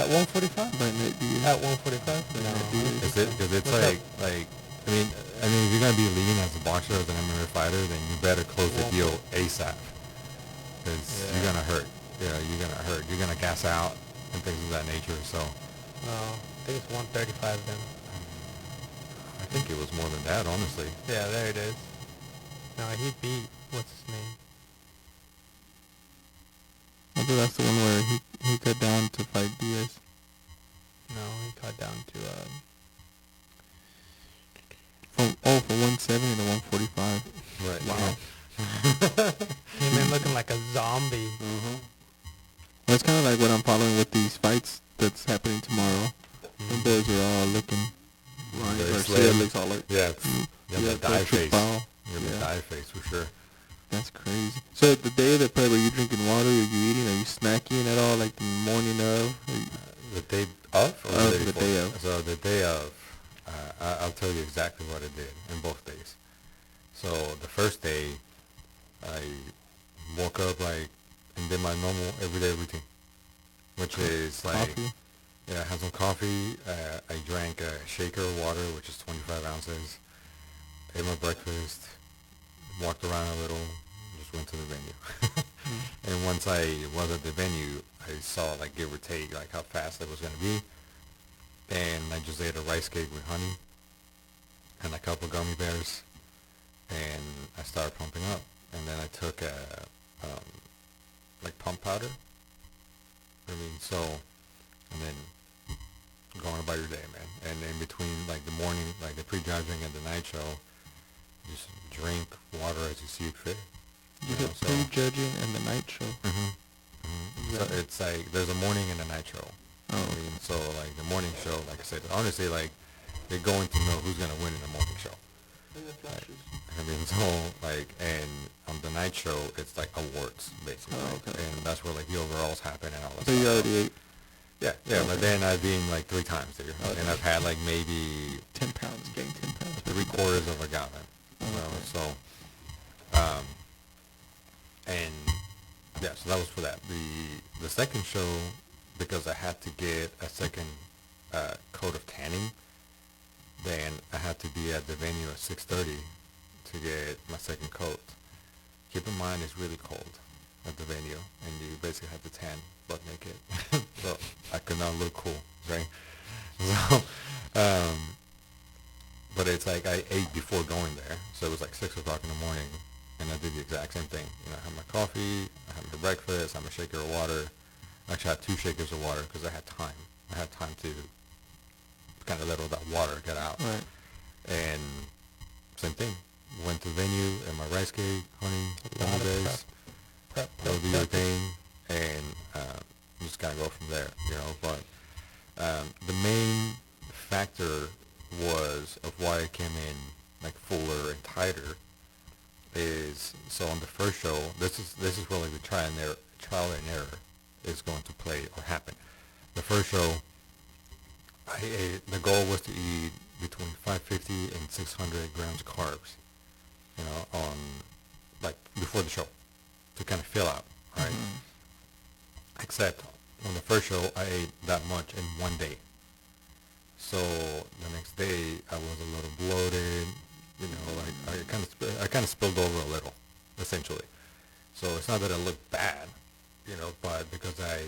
At 145? by Nate Diaz. At 145? No. Because it's What's like, I mean, if you're gonna be lean as a boxer, as an MMA fighter, then you better close the deal ASAP. Because you're gonna hurt. Yeah, you're gonna hurt. You're gonna gas out and things of that nature. So No, I think it's 135 then. I think it was more than that, honestly. Yeah, there it is. No, he beat, what's his name? I think that's the one where he cut down to fight Diaz. No, he cut down to, From 170 to 145. Right. Wow. came in looking like a zombie. Well, it's kind of like what I'm following with these fights that's happening tomorrow. The boys are all looking. Ryan Very Garcia slim. looks all like. Yeah. You have the die face. Tripao. You have the die face for sure. That's crazy. So the day of the play, were you drinking water? Are you eating? Are you snacking at all? Like the morning of? The day of? Or Of the day the before? day of. So the day of, I'll tell you exactly what I did in both days. So the first day, I woke up like and did my normal everyday routine, which is like, Coffee? yeah, I had some coffee. I drank a shaker of water, which is 25 ounces. Ate my breakfast, walked around a little, just went to the venue. And once I was at the venue, I saw like give or take like how fast it was gonna be, and I just ate a rice cake with honey and a couple gummy bears, and I started pumping up. And then I took like pump powder. I mean, so, and then going about your day, man. And in between like the morning, like the pre-judging and the night show, just drink water as you see it fit. You know, get so- pre-judging and the night show. So it's like there's a morning and a night show. Oh, I mean, so like the morning show, like I said, honestly, like they're going to know who's gonna win in the morning show. I mean, so like, and on the night show, it's like awards basically, Oh, okay. and that's where like the overalls happen and all that So you stuff. already ate. Yeah. But then I've been like 3 times there, and I've had like maybe 10 pounds, getting 10 pounds. 3/4 of a gallon. You know, Okay. so and yeah, so that was for that. The second show, because I had to get a second coat of tanning, then I had to be at the venue at 6:30 to get my second coat. Keep in mind it's really cold at the venue, and you basically have to tan butt naked. So I could not look cool, right? So, but it's like I ate before going there, so it was like 6 o'clock in the morning, and I did the exact same thing. You know, I had my coffee, I had my breakfast, I had my shaker of water. Actually, I had 2 shakers of water because I had time. I had time to kind of let all that water get out. Right. And same thing. Went to the venue and my rice cake, honey, lemon berries, that'll do your thing, and just kind of go from there, you know. But the main factor was of why I came in like fuller and tighter is so on the first show. This is where like the trial and error is going to play or happen. The first show, the goal was to eat between 550 and 600 grams of carbs, you know, on like before the show to kind of fill out, right? Mm-hmm. Except on the first show, I ate that much in one day. So the next day, I was a little bloated, you know, like I kind of spilled over a little, essentially. So it's not that I looked bad, you know, but because I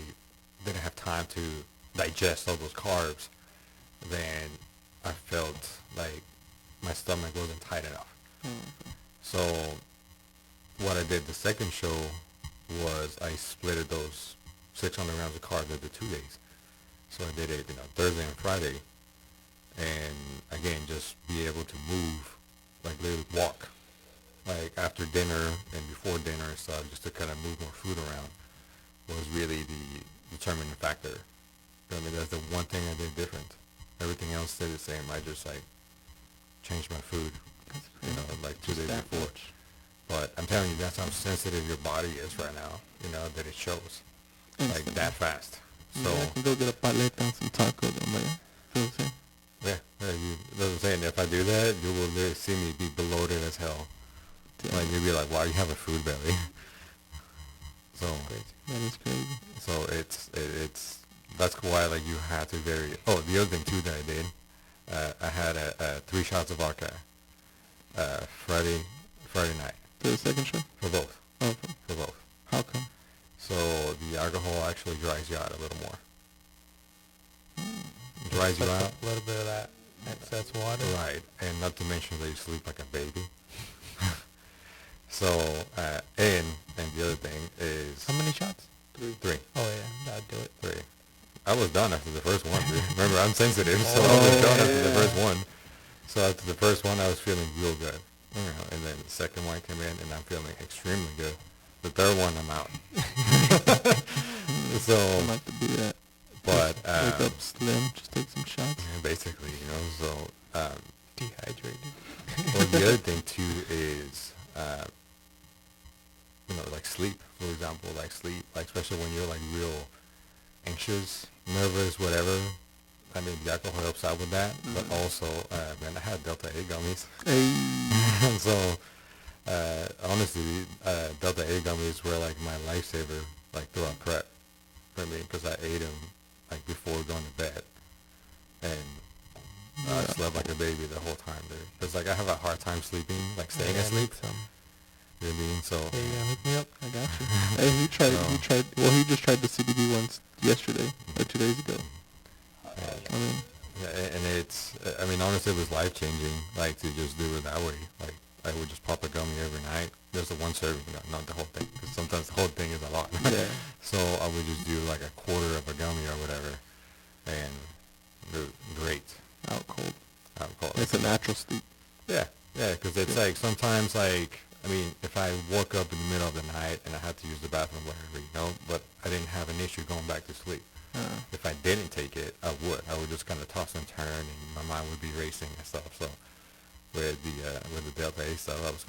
didn't have time to digest all those carbs, then I felt like my stomach wasn't tight enough. Mm-hmm. So what I did the second show was I splitted those 600 grams of carbs into 2 days. So I did it, you know, Thursday and Friday, and again, just be able to move, like literally walk, like after dinner and before dinner and stuff, just to kind of move more food around was really the determining factor. I mean, that's the one thing I did different. Everything else stayed the same. I just like changed my food, That's you crazy. know, like 2 Just days that before. much. But I'm telling you, that's how sensitive your body is right now, you know, that it shows. Like Instantly. that fast. So, Yeah, I can go get a paleta and some tacos. I'm like, feel the same. yeah, that's what I'm saying. If I do that, you will literally see me be bloated as hell. Damn, Like, you'll be like, wow, you have a food belly. So, that is crazy. so it's, that's why, like, you have to the other thing, too, that I did, I had 3 shots of vodka, Friday night, For the second show? for both, Oh, for both. how come? So, the alcohol actually dries you out a little more. Dries you Sucks out. up a little bit of that excess water. Right, and not to mention that you sleep like a baby. So, and the other thing is How many shots? 3. Oh yeah, that'd do it. 3. I was done after the first one, dude. Remember, I'm sensitive, so I was done after the first one. So after the first one, I was feeling real good. You know, and then the second one came in, and I'm feeling extremely good. The third one, I'm out. So, I'm about to do that. but Wake up slim, just take some shots. basically, you know, so Dehydrated. well, the other thing too is, you know, like sleep, for example, like sleep, like especially when you're like real anxious, nervous, whatever. I mean, the alcohol helps out with that, but also, man, I had Delta 8 gummies. Hey, So, honestly, Delta 8 gummies were like my lifesaver, like throughout prep for me, because I ate them like before going to bed, and I Yeah. slept like a baby the whole time, dude. Because like I have a hard time sleeping, like staying Yeah, asleep. Some. You know what I mean? So, Hey, you gonna hook me up? I got you. Hey, he tried. No. Well, he just tried the CBD ones yesterday or 2 days ago. I mean, yeah, and it's, I mean, honestly, it was life changing, like to just do it that way. Like I would just pop a gummy every night. Just the one serving, not the whole thing, because sometimes the whole thing is a lot. yeah. So I would just do like a quarter of a gummy or whatever, and great Out cold. alcohol. It's a natural sleep. Yeah, because it's like sometimes like, I mean, if I woke up in the middle of the night and I had to use the bathroom, whatever, you know, but I didn't have an issue going back to sleep. If I didn't take it, I would just kind of toss and turn, and my mind would be racing and stuff. So with the Delta 8 stuff, I was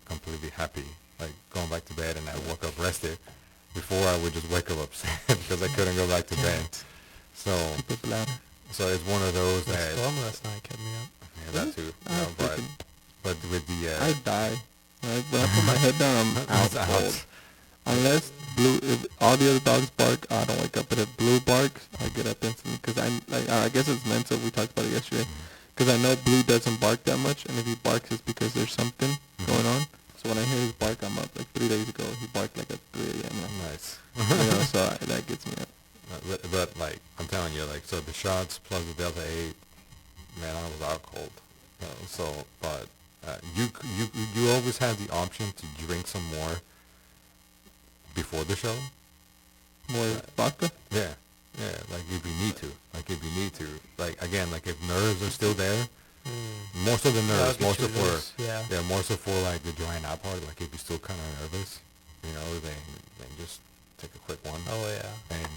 completely happy, like going back to bed, and I woke up rested. Before I would just wake up upset because I couldn't go back to bed. So Stupid bladder. so it's one of those The that storm last night kept me up. yeah, that too. You know, but with the I die. Right? When I put my head down, I'm out It's out. cold. Unless Blue, if all the other dogs bark, I don't wake up. But if Blue barks, I get up instantly. Cause I guess it's mental. We talked about it yesterday. Cause I know Blue doesn't bark that much, and if he barks, it's because there's something going on. So when I hear his bark, I'm up. Like 3 days ago, he barked like at 3 a.m. nice. So that gets me up. But like I'm telling you, like so the shots plus the Delta 8, man, I was out cold. So, but you always have the option to drink some more before the show. More vodka. Yeah, yeah. Like if you need to, like again, like if nerves are still there, more so the nerves, more so for more so for like the drying out part. Like if you're still kind of nervous, you know, then just take a quick one. Oh yeah. And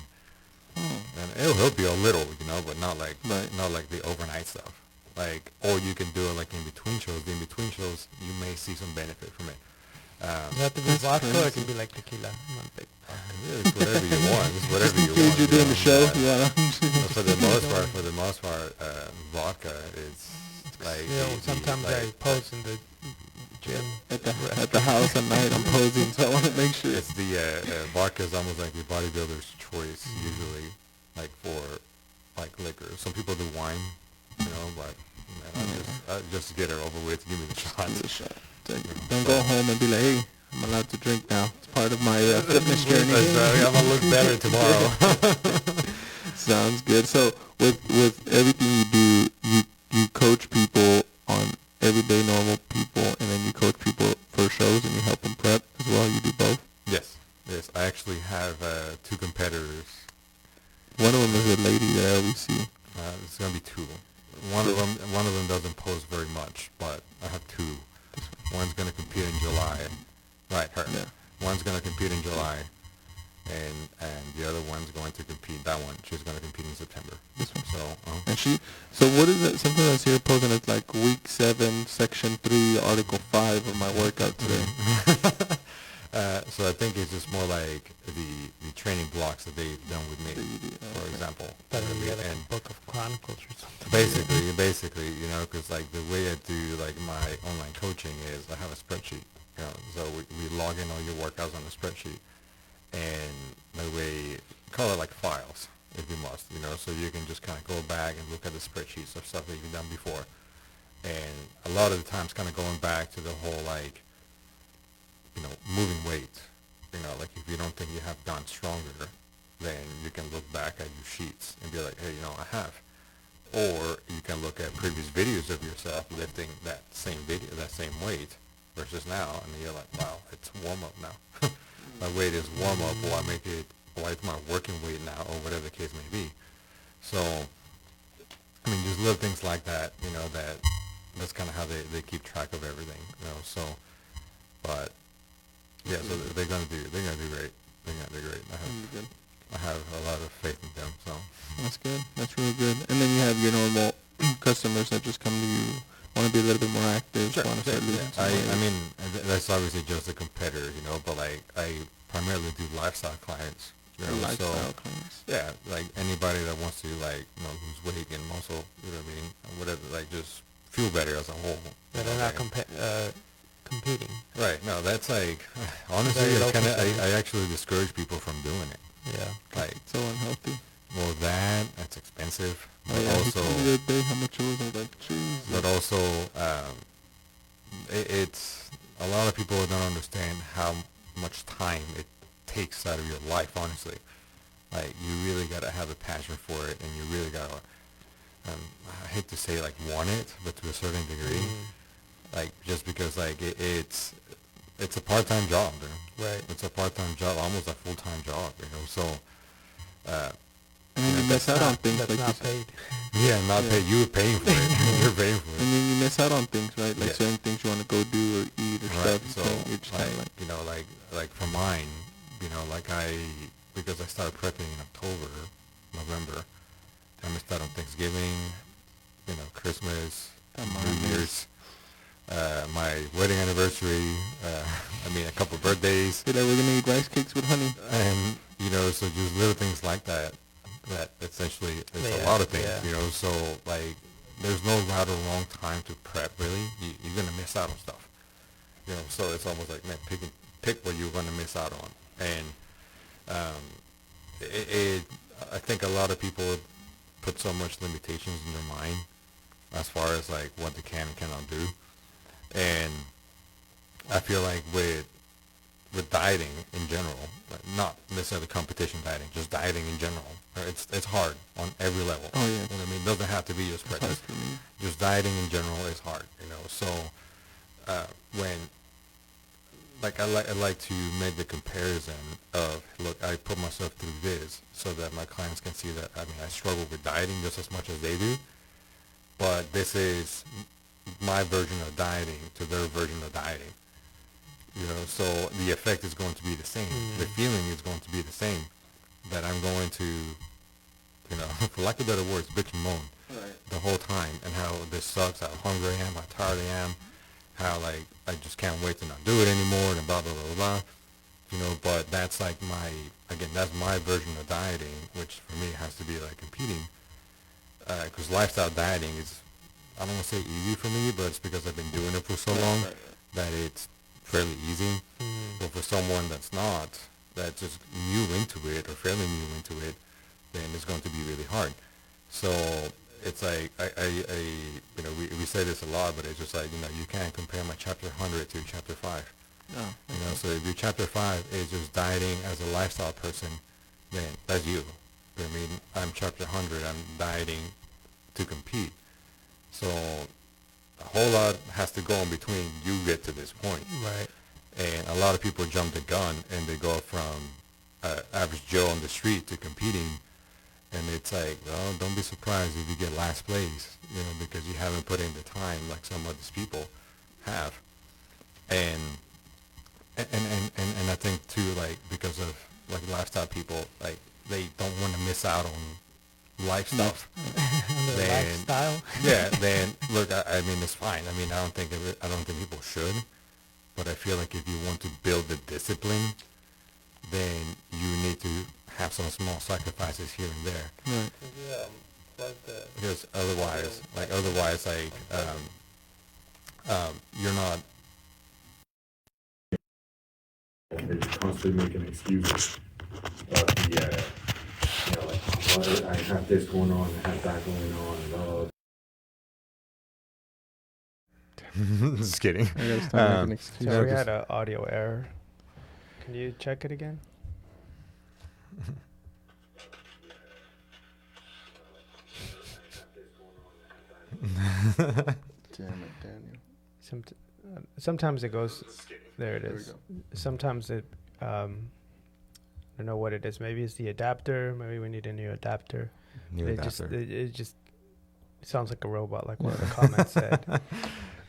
it'll help you a little, you know, but not like the overnight stuff. Like, or you can do it like in between shows. In between shows, you may see some benefit from it. You have to be vodka, or it can be like tequila. It's whatever you want. It's whatever you want. You're doing the show. For the most part, vodka is like. You know, sometimes I pose in the gym at the house at night. I'm posing, so I want to make sure. It's the vodka is almost like the bodybuilder's choice usually, like for like liquor. Some people do wine, you know, but man, I just get it over with. Give me the shot. Don't go home and be like, hey, I'm allowed to drink now. It's part of my fitness journey. I'm gonna look better tomorrow. Sounds good. So with everything you do, you coach people on everyday normal people, and then you coach people for shows, and you help them prep as well. You do both. Yes. I actually have 2 competitors. One of them is a lady that I always see. It's gonna be 2. One of them doesn't pose very much, but I have 2. One's gonna compete in July. Right, her. Yeah. One's gonna compete in July, and the other one's going to compete. That one, she's gonna compete in September. This one. So. And so what is it? Something that's here posing. It's like week 7, section 3, article 5 of my workout today. So I think it's just more like the training blocks that they've done with me, for example. Like a book of chronicles or something. Basically, you know, because like the way I do like my online coaching is I have a spreadsheet, you know, so we log in all your workouts on the spreadsheet, and that way call it like files if you must, you know, so you can just kind of go back and look at the spreadsheets of stuff that you've done before, and a lot of the times kind of going back to the whole like, you know, moving weight, you know, like if you don't think you have gone stronger, then you can look back at your sheets and be like, hey, you know, I have. Or you can look at previous videos of yourself lifting that same weight versus now, and you're like, wow, it's warm up now. My weight is warm up, or it's my working weight now, or whatever the case may be. So, I mean, just little things like that, you know, that's kind of how they keep track of everything, you know, so, but, yeah, so they're gonna do great. They're gonna do great. I have a lot of faith in them. So that's good. That's really good. And then you have your normal customers that just come to you, want to be a little bit more active. Sure. Want to start losing some weight. I mean, that's obviously just a competitor, you know. But like, I primarily do lifestyle clients. You know, lifestyle clients. Yeah, like anybody that wants to like, you know, lose weight and muscle, you know what I mean, whatever, like just feel better as a whole. But they're not competing. Right. No, that's like honestly, I actually discourage people from doing it. Yeah. Like so unhealthy. Well, that's expensive. But yeah, also, the other day how much it was. I was like, jeez. But also, it's a lot of people don't understand how much time it takes out of your life. Honestly, like you really gotta have a passion for it, and you really gotta. I hate to say like want it, but to a certain degree, like just because like it's a part-time job, dude. Right. It's a part-time job, almost a full-time job, you know. So, and then you miss out on things that's like not paid. Yeah, not paid. You're paying for it. You're paying for it. And then you miss out on things, right? Like certain things you want to go do or eat or right. stuff. So, you're just like you know, like for mine, you know, like because I started prepping in October, November. I missed out on Thanksgiving, you know, Christmas, New Year's. My wedding anniversary, a couple of birthdays. We're gonna eat rice cakes with honey. And, you know, so just little things like that. that essentially it's Yeah, a lot of things, yeah. you know. So like, there's no right or wrong time to prep. Really, you're gonna miss out on stuff, you know. So it's almost like, man, pick what you're gonna miss out on, and um, it I think a lot of people put so much limitations in their mind as far as like what they can and cannot do, and I feel like with dieting in general, like not necessarily competition dieting, just dieting in general, it's hard on every level. Oh, yeah. You know what I mean? It doesn't have to be just It's hard pregnant. for me. Just dieting in general is hard, you know. So when like I like to make the comparison of, look, I put myself through this so that my clients can see that, I mean, I struggle with dieting just as much as they do, but this is my version of dieting to their version of dieting. You know, so the effect is going to be the same. The feeling is going to be the same. That I'm going to, you know, for lack of better words, bitch and moan the whole time, and how this sucks, how hungry I am, how tired I am, how like I just can't wait to not do it anymore, and blah blah blah blah. You know, but that's like that's my version of dieting, which for me has to be like competing, because lifestyle dieting is, I don't want to say easy for me, but it's because I've been doing it for so long that it's fairly easy. But for someone that's not, that's just new into it or fairly new into it, then it's going to be really hard. So it's like I you know, we say this a lot, but it's just like, you know, you can't compare my chapter 100 to chapter 5. No. You know, so if your chapter 5 is just dieting as a lifestyle person, then that's you. I mean, I'm chapter 100. I'm dieting to compete. So a whole lot has to go in between you get to this point. Right. And a lot of people jump the gun and they go from average Joe on the street to competing. And it's like, well, don't be surprised if you get last place, you know, because you haven't put in the time like some of these people have. And I think too, like, because of like lifestyle people, like they don't want to miss out on life stuff. The lifestyle. Yeah, then look, I mean, it's fine. I mean, I don't think people should, but I feel like if you want to build the discipline, then you need to have some small sacrifices here and there. Right. Because otherwise, you're not. They're constantly making excuses of the, you know, like, I have this going on, I have that going on, and just kidding. I gotta start making excuses. So we had an audio error. Can you check it again? Damn it, Daniel. Sometimes it goes. There it There we is. go. Sometimes it. I don't know what it is. Maybe it's the adapter. Maybe we need a new adapter. It just sounds like a robot, like one of the comments said.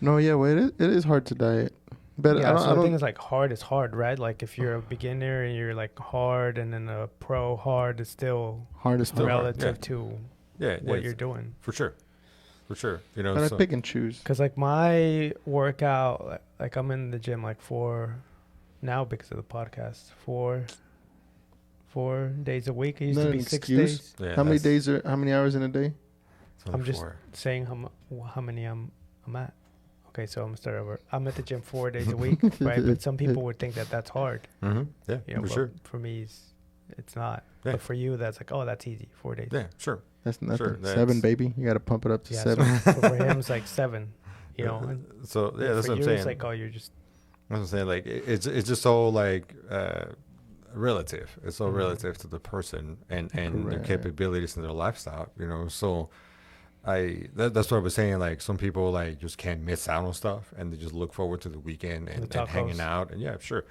No, yeah, well, it is hard to diet. But Yeah, I so the don't thing is, like, hard is hard, right? Like, if you're a beginner and you're like hard, and then a pro hard is still hard is still hard. relative to what you're doing. For sure. You know, But so I pick and choose. Because like my workout, like I'm in the gym like now because of the podcast, four days a week. It used Not to be an 6 excuse. days. yeah, How many hours in a day? I'm just saying how many I'm at. Okay, so I'm gonna start over. I'm at the gym 4 days a week, right? But some people would think that that's hard. Mm-hmm. Yeah, You know, for but sure. for me, it's not. Yeah. But for you, that's like, oh, that's easy. 4 days. Yeah, sure. That's nothing. Sure, 7, baby. You got to pump it up to Yeah, 7. So for him, it's like 7. You know. And So yeah, that's for what I'm you, saying. it's like, oh, you're just. That's what I'm saying. Like it's just so like relative. It's so Mhm. relative to the person and their Correct. capabilities and their lifestyle. You know, so that's what I was saying. Like some people like just can't miss out on stuff and they just look forward to the weekend and The hanging tacos. out. And yeah, sure.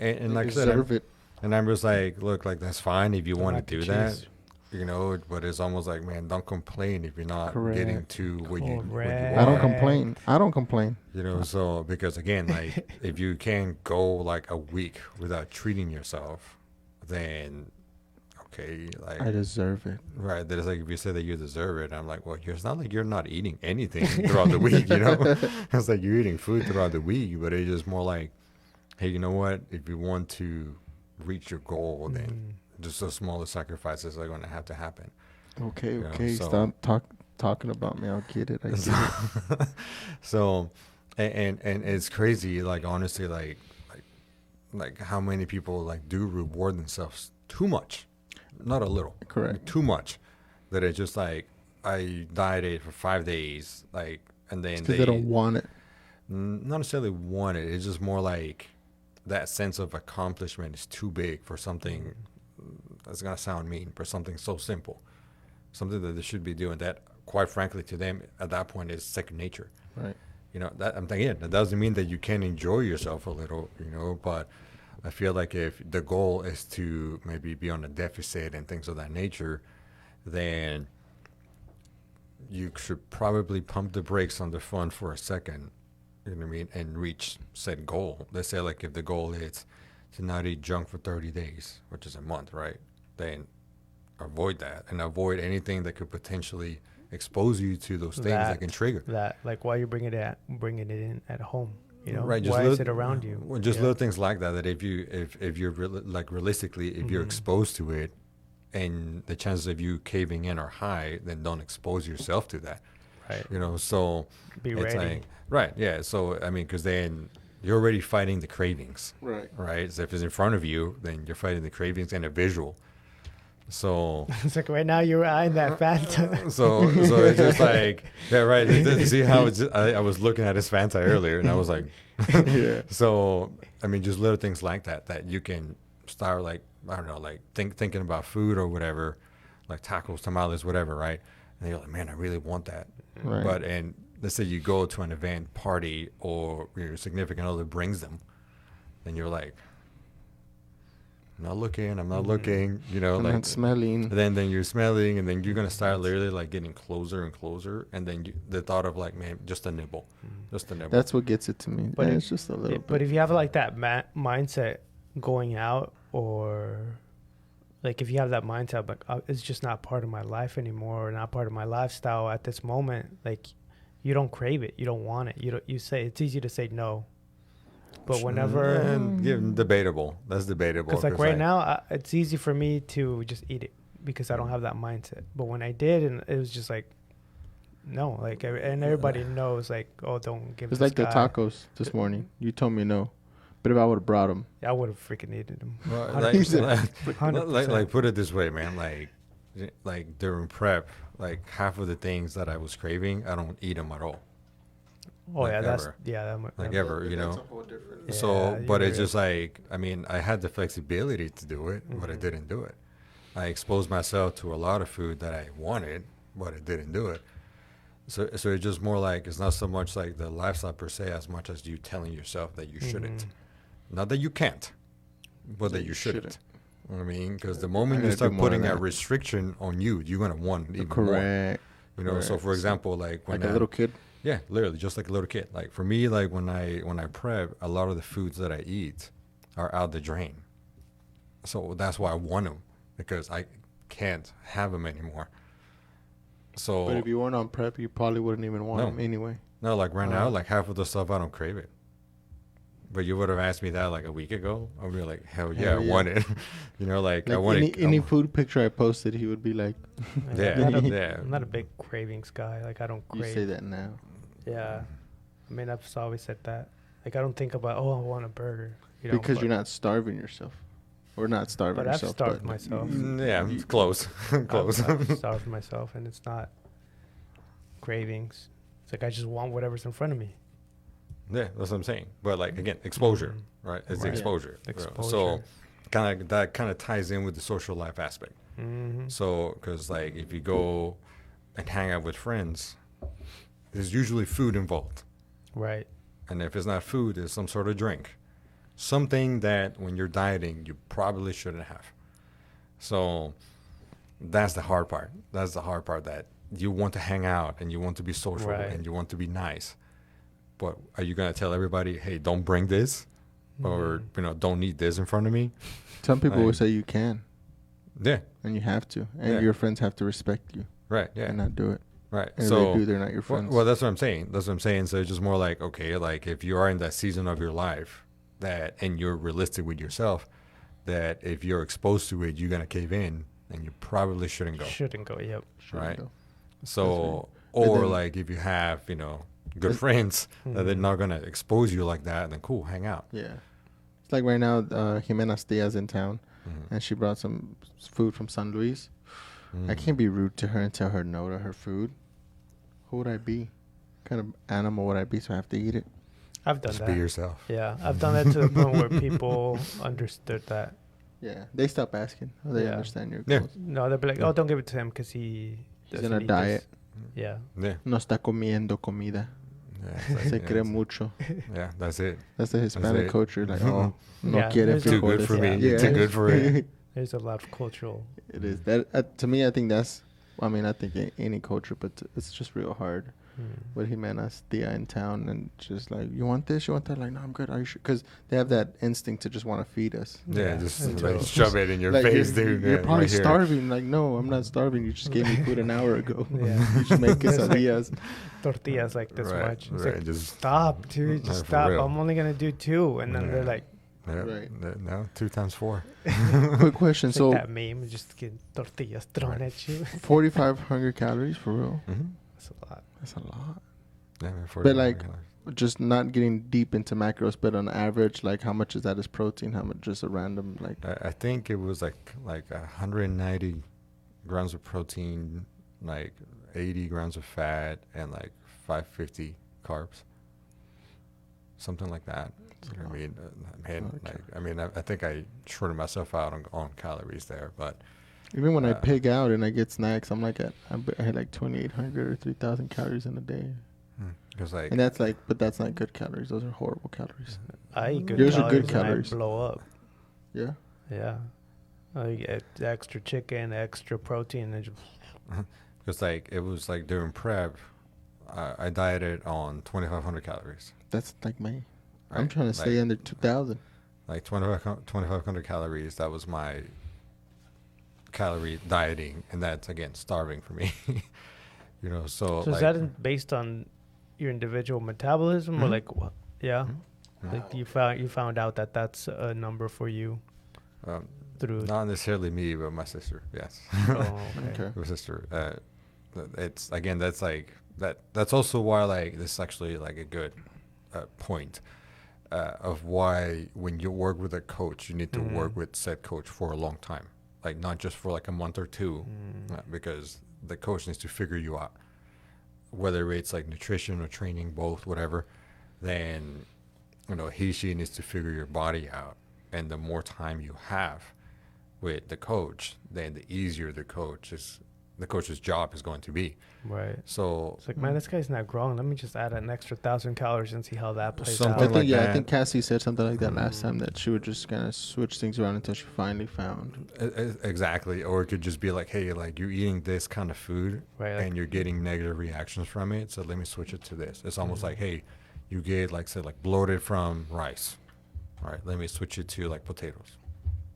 And like I Deserve said, it. and I'm just like, look, like that's fine if you The want mac to and do that. cheese. You know, but it's almost like, man, don't complain if you're not getting Correct. to what you Correct. I don't want. complain. I don't complain. You know, so because again, like if you can't go like a week without treating yourself, then okay, like I deserve it. right. There's like if you say that you deserve it, I'm like, well, it's not like you're not eating anything throughout the week. You know, it's like you're eating food throughout the week, but it's just more like, hey, you know what? If you want to reach your goal, then just the smallest sacrifices are going to have to happen. Okay, You know, okay. so- Stop talking about me. I'll get it. I get it. So, and it's crazy. Like honestly, like how many people like do reward themselves too much, not a little, Correct. too much, that it's just like I dieted for 5 days, like, and then Because they don't want it. not necessarily want it. It's just more like that sense of accomplishment is too big for something that's gonna sound mean, for something so simple, something that they should be doing. That, quite frankly, to them at that point is second nature. Right. You know, that I'm thinking that doesn't mean that you can't enjoy yourself a little, you know, but I feel like if the goal is to maybe be on a deficit and things of that nature, then you should probably pump the brakes on the fun for a second, you know what I mean, and reach said goal. Let's say like if the goal is to not eat junk for 30 days, which is a month, right? Then avoid that and avoid anything that could potentially expose you to those things that can trigger. That, like, why you bringing it in at home? You know, Right, just why little, is it around you? Well, just little things like that. That if you're like realistically, if you're exposed to it, and the chances of you caving in are high, then don't expose yourself to that. Right. You know, so Be it's ready. like, right, yeah. So I mean, because then you're already fighting the cravings, Right. right? So if it's in front of you, then you're fighting the cravings and a visual. So It's like right now you're eyeing that Fanta. so it's just like, yeah, right. See how it's I was looking at his Fanta earlier, and I was like, Yeah. so I mean, just little things like that you can start, like, I don't know, like thinking about food or whatever, like tacos, tamales, whatever, right? And you're like, man, I really want that. Right. But and let's say you go to an event, party, or your significant other brings them, then you're like, I'm not looking, you know, I'm like not smelling. then you're smelling, and then you're gonna start literally like getting closer and closer, and then the thought of like, man, just a nibble. That's what gets it to me. But Yeah, if- it's just a little But bit. if you have like that mindset going out, or like if you have that mindset, like it's just not part of my life anymore, or not part of my lifestyle at this moment, like you don't crave it, you don't want it. You say it's easy to say no, but whenever, And debatable. That's debatable. because like right now, it's easy for me to just eat it because I don't have that mindset. But when I did, and it was just like, no, like, and everybody knows, like, oh, don't give. It's this like the guy. tacos this morning. You told me no. But if I would have brought them, I would have freaking eated them. Well, 100%. like put it this way, man. Like during prep, like half of the things that I was craving, I don't eat them at all. Oh like yeah, that's ever. that, Ever, you know. Yeah, So, you but it's really- just like, I mean, I had the flexibility to do it, but I didn't do it. I exposed myself to a lot of food that I wanted, but I didn't do it. So it's just more like, it's not so much like the lifestyle per se, as much as you telling yourself that you shouldn't. Not that you can't, but that you shouldn't. You know what I mean, because the moment you gotta start do more putting of a that. restriction on you, you're gonna want even more. correct. You know, so Correct. for example, like when Like a little kid. yeah, literally just like a little kid. Like for me, like when I prep, a lot of the foods that I eat are out the drain. So that's why I want them, because I can't have them anymore. So But if you weren't on prep, you probably wouldn't even want No. them anyway. no, like right now, like half of the stuff I don't crave it. But you would have asked me that like a week ago, I would be like, hell yeah, Hell I yeah. want it. You know, like I Like want it. any food picture I posted, he would be like, Yeah, I'm not a, yeah. I'm not a big cravings guy. Like I don't "You crave. say that now." Yeah, I mean I've just always said that. Like I don't think about, oh, I want a burger. You know, Because but- you're not starving yourself, or not starving But I've yourself. starved but myself. Yeah, it's close, close. I've starved myself, and it's not cravings. It's like I just want whatever's in front of me. Yeah, that's what I'm saying. But like again, exposure, right? It's Right. exposure. Exposure. So that kind of ties in with the social life aspect. Mm-hmm. So because like if you go and hang out with friends, there's usually food involved, Right. and if it's not food, it's some sort of drink, something that when you're dieting you probably shouldn't have. So that's the hard part. That's the hard part, that you want to hang out and you want to be social Right. and you want to be nice. But are you going to tell everybody, hey, don't bring this, or don't eat this in front of me? some people Like- will say you can, Yeah, and you have to, and Yeah. your friends have to respect you right. Yeah, and not do it. right. And if So they do, they're not your well, friends. well, that's what I'm saying. That's what I'm saying. So it's just more like, okay, like if you are in that season of your life and you're realistic with yourself, that if you're exposed to it, you're gonna cave in, and you probably shouldn't go. Shouldn't go. Yep. Right. Though. So, But or then- like if you have, good It's- friends that they're Mhm. not gonna expose you like that, then cool, hang out. Yeah. It's like right now, Jimena's Tia's in town, Mhm. and she brought some food from San Luis. I Mm. can't be rude to her and tell her no to her food. Who would I be? What kind of animal would I be so I have to eat it? I've done Just that. be yourself. Yeah, I've done that to the point where people understood that. Yeah. They stop asking. They Yeah. understand your Yeah. goals. No, they'll be like, "Oh, don't give it to him because He's doesn't on a eat diet. this." Yeah. Yeah. No está comiendo comida. Yeah. Se cree yeah, mucho. yeah, that's it. That's the Hispanic it. culture. Like, oh, no Yeah, quiere there's Too a- good for me. Yeah. Too good for it. There's a lot of cultural. It is that to me. I think that's. I mean, I think any culture, but it's just real hard. With Jimena's Tia in town, and just like, you want this, you want that? Like, no, I'm good. Are you sure? Because they have that instinct to just want to feed us. Yeah, just until- like shove it in your Like, face, you're, dude. You're yeah, probably right here. starving. Like, no, I'm not starving. You just gave me food an hour ago. Yeah. You just make It's like- quesadillas. Tortillas like this Right, much. It's right, like, just stop, dude. No, Just for stop. real. I'm only gonna do 2, and then Yeah. they're like, yeah, Right. no, 2 times 4. Quick question. it's So, like that meme, just get tortillas thrown at you. 4,500 calories for real? Mm-hmm. That's a lot. That's a lot. Yeah, man, But, like, 45 Just not getting deep into macros, but on average, like, how much is that as protein? How much just a random, like, I think it was like 190 grams of protein, like 80 grams of fat, and like 550 carbs. Something like that. I mean, I think I shorted myself out on calories there, but even when I Yeah. pig out and I get snacks, I'm like I had like 2,800 or 3,000 calories in a day. because like And that's like, but that's not good calories. Those are horrible calories. I eat good Yours are calories good and calories. I blow up. Yeah. Yeah. I get extra chicken, extra protein, and just because like it was like during prep, I dieted on 2,500 calories. That's like me. I'm right? trying to stay Like- under 2,000. like 2,500 calories. That was my calorie dieting, and that's again starving for me. So So like, is that based on your individual metabolism or Mhm. like what? Yeah, Mhm. like you found out that that's a number for you through. not necessarily me, but my sister. Yes, Oh, okay. Okay. my sister. It's again that's like that. That's also why like this is actually like a good point of why when you work with a coach, you need to work Mhm. with said coach for a long time, like not just for like a month or two. Because the coach needs to figure you out, whether it's like nutrition or training, both, whatever. Then, she needs to figure your body out, and the more time you have with the coach, then the easier the coach's job is going to be. Right. So It's like, man, this guy's not growing. Let me just add an extra 1,000 calories and see how that plays Something out. I think like I that. think Cassie said something like that last time, that she would just kind of switch things around until she finally found. exactly, or it could just be like, hey, like you're eating this kind of food, Right, like- and you're getting negative reactions from it. So let me switch it to this. It's almost like, hey, you get like say like bloated from rice. All right, let me switch it to like potatoes,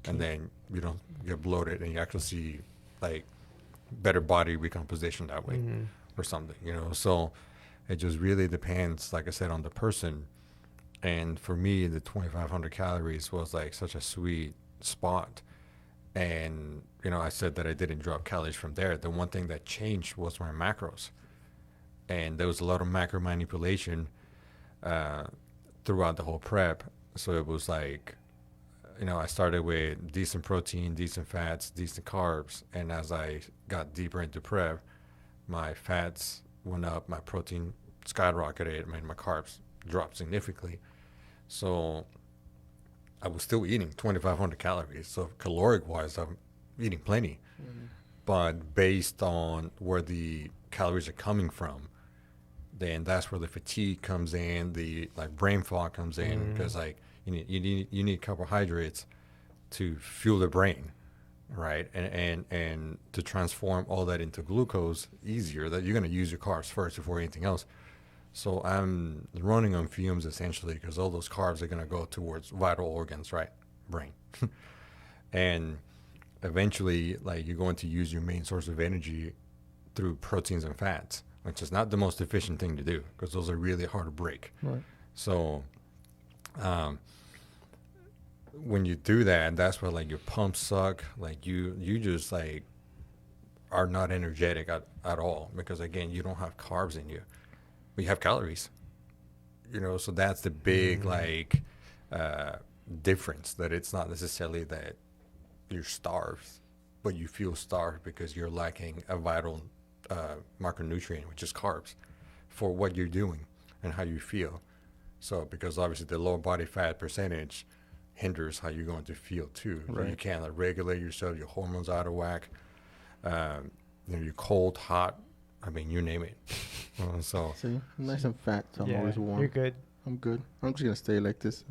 and then you don't get bloated, and you actually see like better body recomposition that way, Mhm. or something. So it just really depends, like I said, on the person. And for me, the 2,500 calories was like such a sweet spot. And I said that I didn't drop calories from there. The one thing that changed was my macros, and there was a lot of macro manipulation throughout the whole prep. So it was like, I started with decent protein, decent fats, decent carbs, and as I got deeper into prep, my fats went up, my protein skyrocketed, my carbs dropped significantly. So I was still eating 2,500 calories. So caloric wise, I'm eating plenty. But based on where the calories are coming from, then that's where the fatigue comes in, the like brain fog comes in, because like you need carbohydrates to fuel the brain, right? And to transform all that into glucose easier, that you're going to use your carbs first before anything else. So I'm running on fumes essentially, because all those carbs are going to go towards vital organs, right? Brain. And eventually, like, you're going to use your main source of energy through proteins and fats, which is not the most efficient thing to do, because those are really hard to break. Right. So when you do that, that's where like your pumps suck. Like you just like are not energetic at all because again you don't have carbs in you, but you have calories. So that's the big like difference, that it's not necessarily that you're starved, but you feel starved because you're lacking a vital macronutrient, which is carbs, for what you're doing and how you feel. So because obviously the low body fat percentage hinders how you're going to feel too. So you can't like regulate yourself, your hormones out of whack. You're cold, hot. I mean, you name it. So see, I'm nice and fat, so I'm always warm. You're good. I'm good. I'm just gonna stay like this.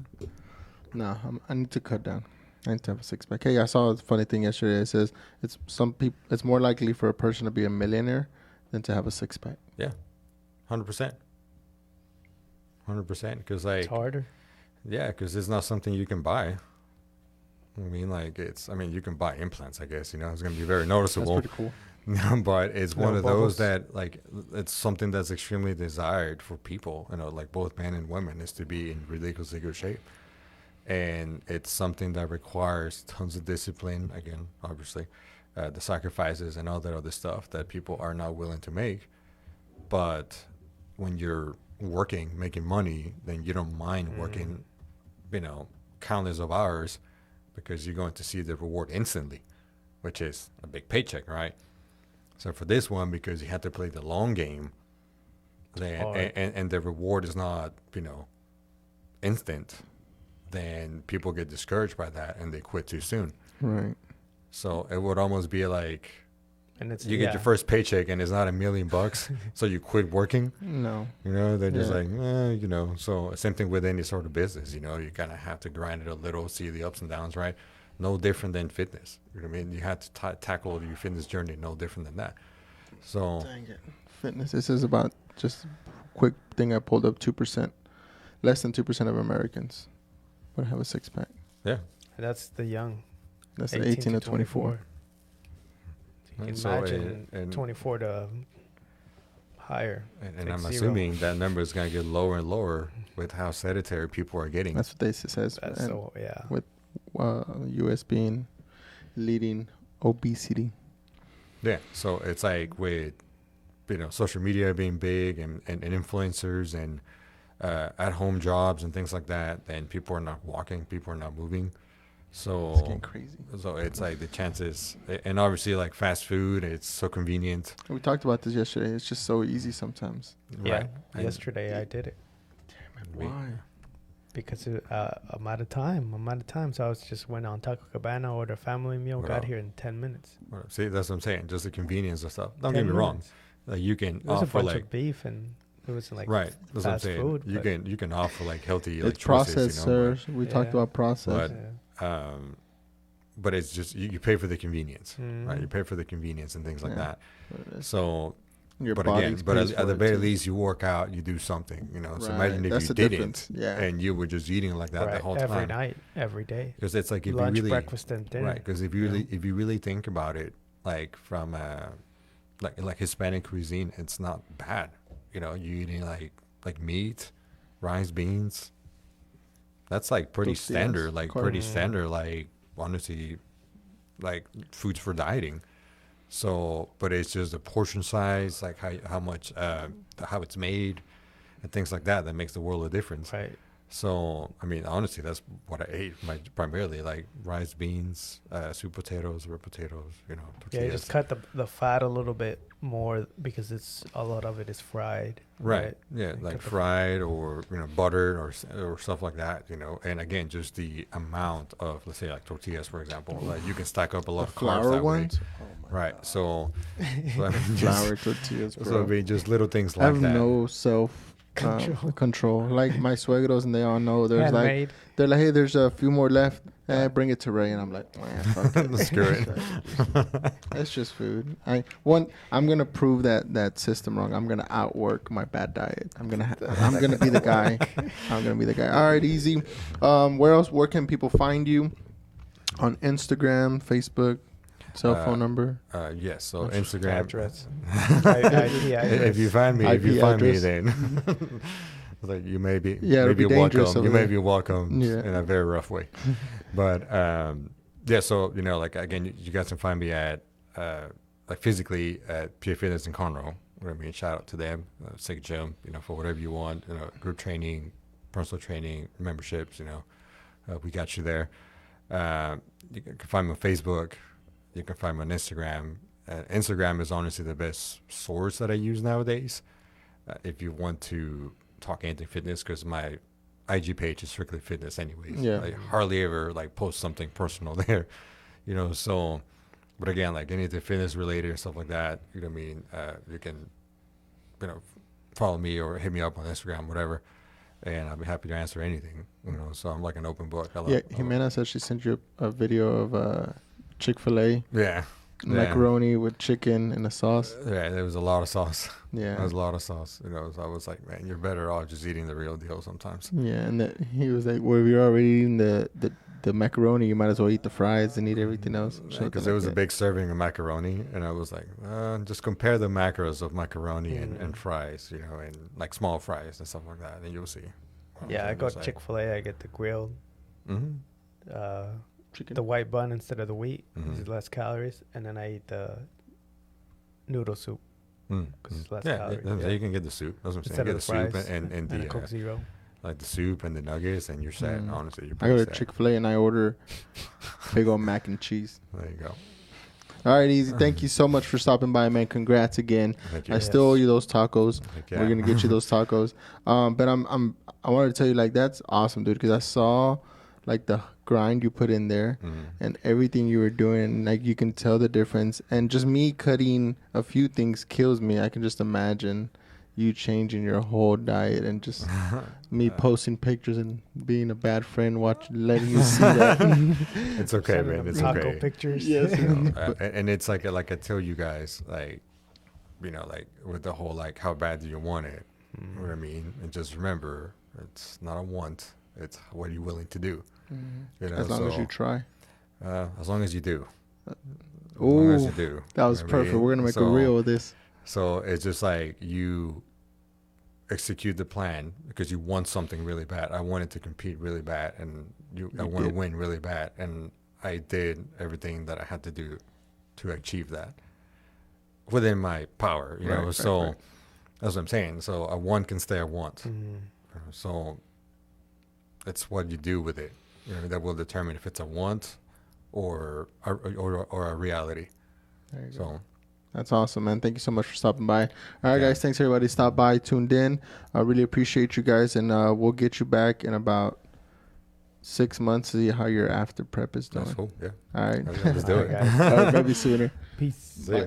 Nah, I need to cut down. I need to have a six pack. Hey, I saw a funny thing yesterday. It says it's more likely for a person to be a millionaire than to have a six pack. Yeah, 100%. 100%. Because like It's harder. Yeah, because it's not something you can buy. I mean, like you can buy implants. I guess it's going to be very noticeable. That's pretty cool. But it's one of bubbles. those that like it's something that's extremely desired for people. Like both men and women, is to be in ridiculously good shape. And it's something that requires tons of discipline. Again, obviously, the sacrifices and all that other stuff that people are not willing to make. But when you're working, making money, then you don't mind working, countless of hours, because you're going to see the reward instantly, which is a big paycheck, right? So for this one, because you have to play the long game, then and the reward is not, instant, then people get discouraged by that and they quit too soon. Right. So it would almost be like, And it's you get your first paycheck and it's not $1 million, so you quit working. No. They're just like, So same thing with any sort of business. You kind of have to grind it a little, see the ups and downs, right? No different than fitness. You know what I mean? You have to tackle your fitness journey no different than that. So Dang it. Fitness. This is about just a quick thing I pulled up. 2%, less than 2% of Americans would have a six pack. yeah. And that's the young. That's 18 to 24. You can So, imagine and 24 to higher. And I'm 60. assuming that number is going to get lower and lower with how sedentary people are getting. That's what they says. That's and so, yeah. with U.S. being leading obesity. Yeah. So it's like with, social media being big and influencers and at-home jobs and things like that, then people are not walking, people are not moving. So It's getting crazy. So it's like the chances, and obviously like fast food, it's so convenient. We talked about this yesterday. It's just so easy sometimes. Yeah. Right? And Yesterday I did it Why? because I'm out of time. So I was just went on Taco Cabana, ordered a family meal, got Wow. here in 10 minutes. See, that's what I'm saying. Just the convenience of stuff. Don't 10 get me wrong. minutes. Like you can It was a offer bunch like of beef and it was like right. That's what I'm fast saying. food. You can offer like healthy like It's processed, choices, sir. We talked Yeah. about process. But- but it's just you pay for the convenience, right? Mhm. You pay for the convenience and things like Yeah. that. So, Your but body again, but pays at for the it very too. least, you work out, you do something, So Right. imagine if That's you the didn't, difference. Yeah. and you were just eating like that the Right, whole every time. night, every day. Because it's like if Lunch, you really breakfast, and dinner. right. Because if you really think about it, like from like Hispanic cuisine, it's not bad. You eating like meat, rice, beans. That's like pretty Tortillas, standard. Like carb. pretty standard. Like honestly, like foods for dieting. So, but it's just the portion size, like how much how it's made, and things like that makes the world of difference. Right. So, I mean, honestly, that's what I ate primarily, like rice, beans, sweet potatoes, red potatoes, tortillas. Yeah, you just cut the fat a little bit more because a lot of it is fried. Right. Yeah, And like cut the- fried or buttered or stuff like that. And again, just the amount of, let's say like tortillas, for example, like you can stack up a lot The of carbs flour that ones. way. Right. So I mean, Flour tortillas, bro. so I mean, just little things I like have that. no self control. Like my suegros, and they all know. There's like Handmade. they're like, hey, there's a few more left. Bring it to Ray, and I'm like, fuck it. Screw it. It's just food. I'm gonna prove that system wrong. I'm gonna outwork my bad diet. I'm gonna be the guy. I'm gonna be the guy. All right, easy. Where can people find you? On Instagram, Facebook, cell phone number. Yes. So What's Instagram. Address. IP address. If you find me, IP address. then Like you may be, Yeah, it'll be dangerous welcome. You over may there. be welcomed Yeah. in a very rough way. But yeah, so like again, you guys can find me at like physically at PA Fitness in Conroe. I mean, shout out to them, Sick Gym, for whatever you want, group training, personal training, memberships, we got you there. You can find me on Facebook. You can find me on Instagram. Instagram is honestly the best source that I use nowadays. If you want to talk anything fitness, because my IG page is strictly fitness anyways. Yeah. I hardly ever like post something personal there, so, but again, like anything fitness related and stuff like that, you can, follow me or hit me up on Instagram, whatever. And I'll be happy to answer anything, so I'm like an open book. Yeah, Jimena said she sent you a video of Chick-fil-A. Yeah. Macaroni with chicken and a sauce. Yeah, there was a lot of sauce. Yeah. There was a lot of sauce. So I was like, man, you're better off just eating the real deal sometimes. Yeah, and he was like, well, if you're already eating the macaroni, you might as well eat the fries and eat everything else. Because there was a big serving of macaroni, and I was like, just compare the macros of macaroni and fries, and like small fries and stuff like that, and you'll see. Yeah, I got Chick-fil-A. I get the grilled, chicken. the white bun instead of the wheat, Mhm. because it's less calories, and then I eat the noodle soup because it's less calories. Yeah, you can get the soup. That's what I'm saying. Instead Get of the the soup fries and a the Coke Zero. like the soup and the nuggets, and you're set. Honestly, you're I pretty go to set. Chick-fil-A and I order big old mac and cheese. There you go. All right, Easy. Thank you so much for stopping by, man. Congrats again. Thank you. I still owe you those tacos. Heck yeah. We're gonna get you those tacos. But I wanted to tell you, like, that's awesome, dude, because I saw like the grind you put in there and everything you were doing. Like, you can tell the difference. And just me cutting a few things kills me. I can just imagine you changing your whole diet and just me posting pictures and being a bad friend, letting you see that. It's okay, Sending man. them It's taco okay. pictures. Yes. And it's like I tell you guys, like, like with the whole like, how bad do you want it? You know what I mean? And just remember, it's not a want. It's what you're willing to do. As long as you try. As long as you do. As long as you Ooh, do. that was You know what I perfect. mean? We're gonna make a So- reel of this. So it's just like you execute the plan because you want something really bad. I wanted to compete really bad, and I want to did. win really bad, and I did everything that I had to do to achieve that within my power. You know, Right, so right. that's what I'm saying. So a want can stay a want. Mhm. So it's what you do with it, that will determine if it's a want or a reality. There you go. So. That's awesome, man. Thank you so much for stopping by. All right, Yeah. guys. Thanks, everybody. Stop by, tuned in. I really appreciate you guys, and we'll get you back in about 6 months to see how your after prep is doing. That's cool. Yeah. All right. Let's do All it. right, guys. All right, maybe sooner. Peace. See ya.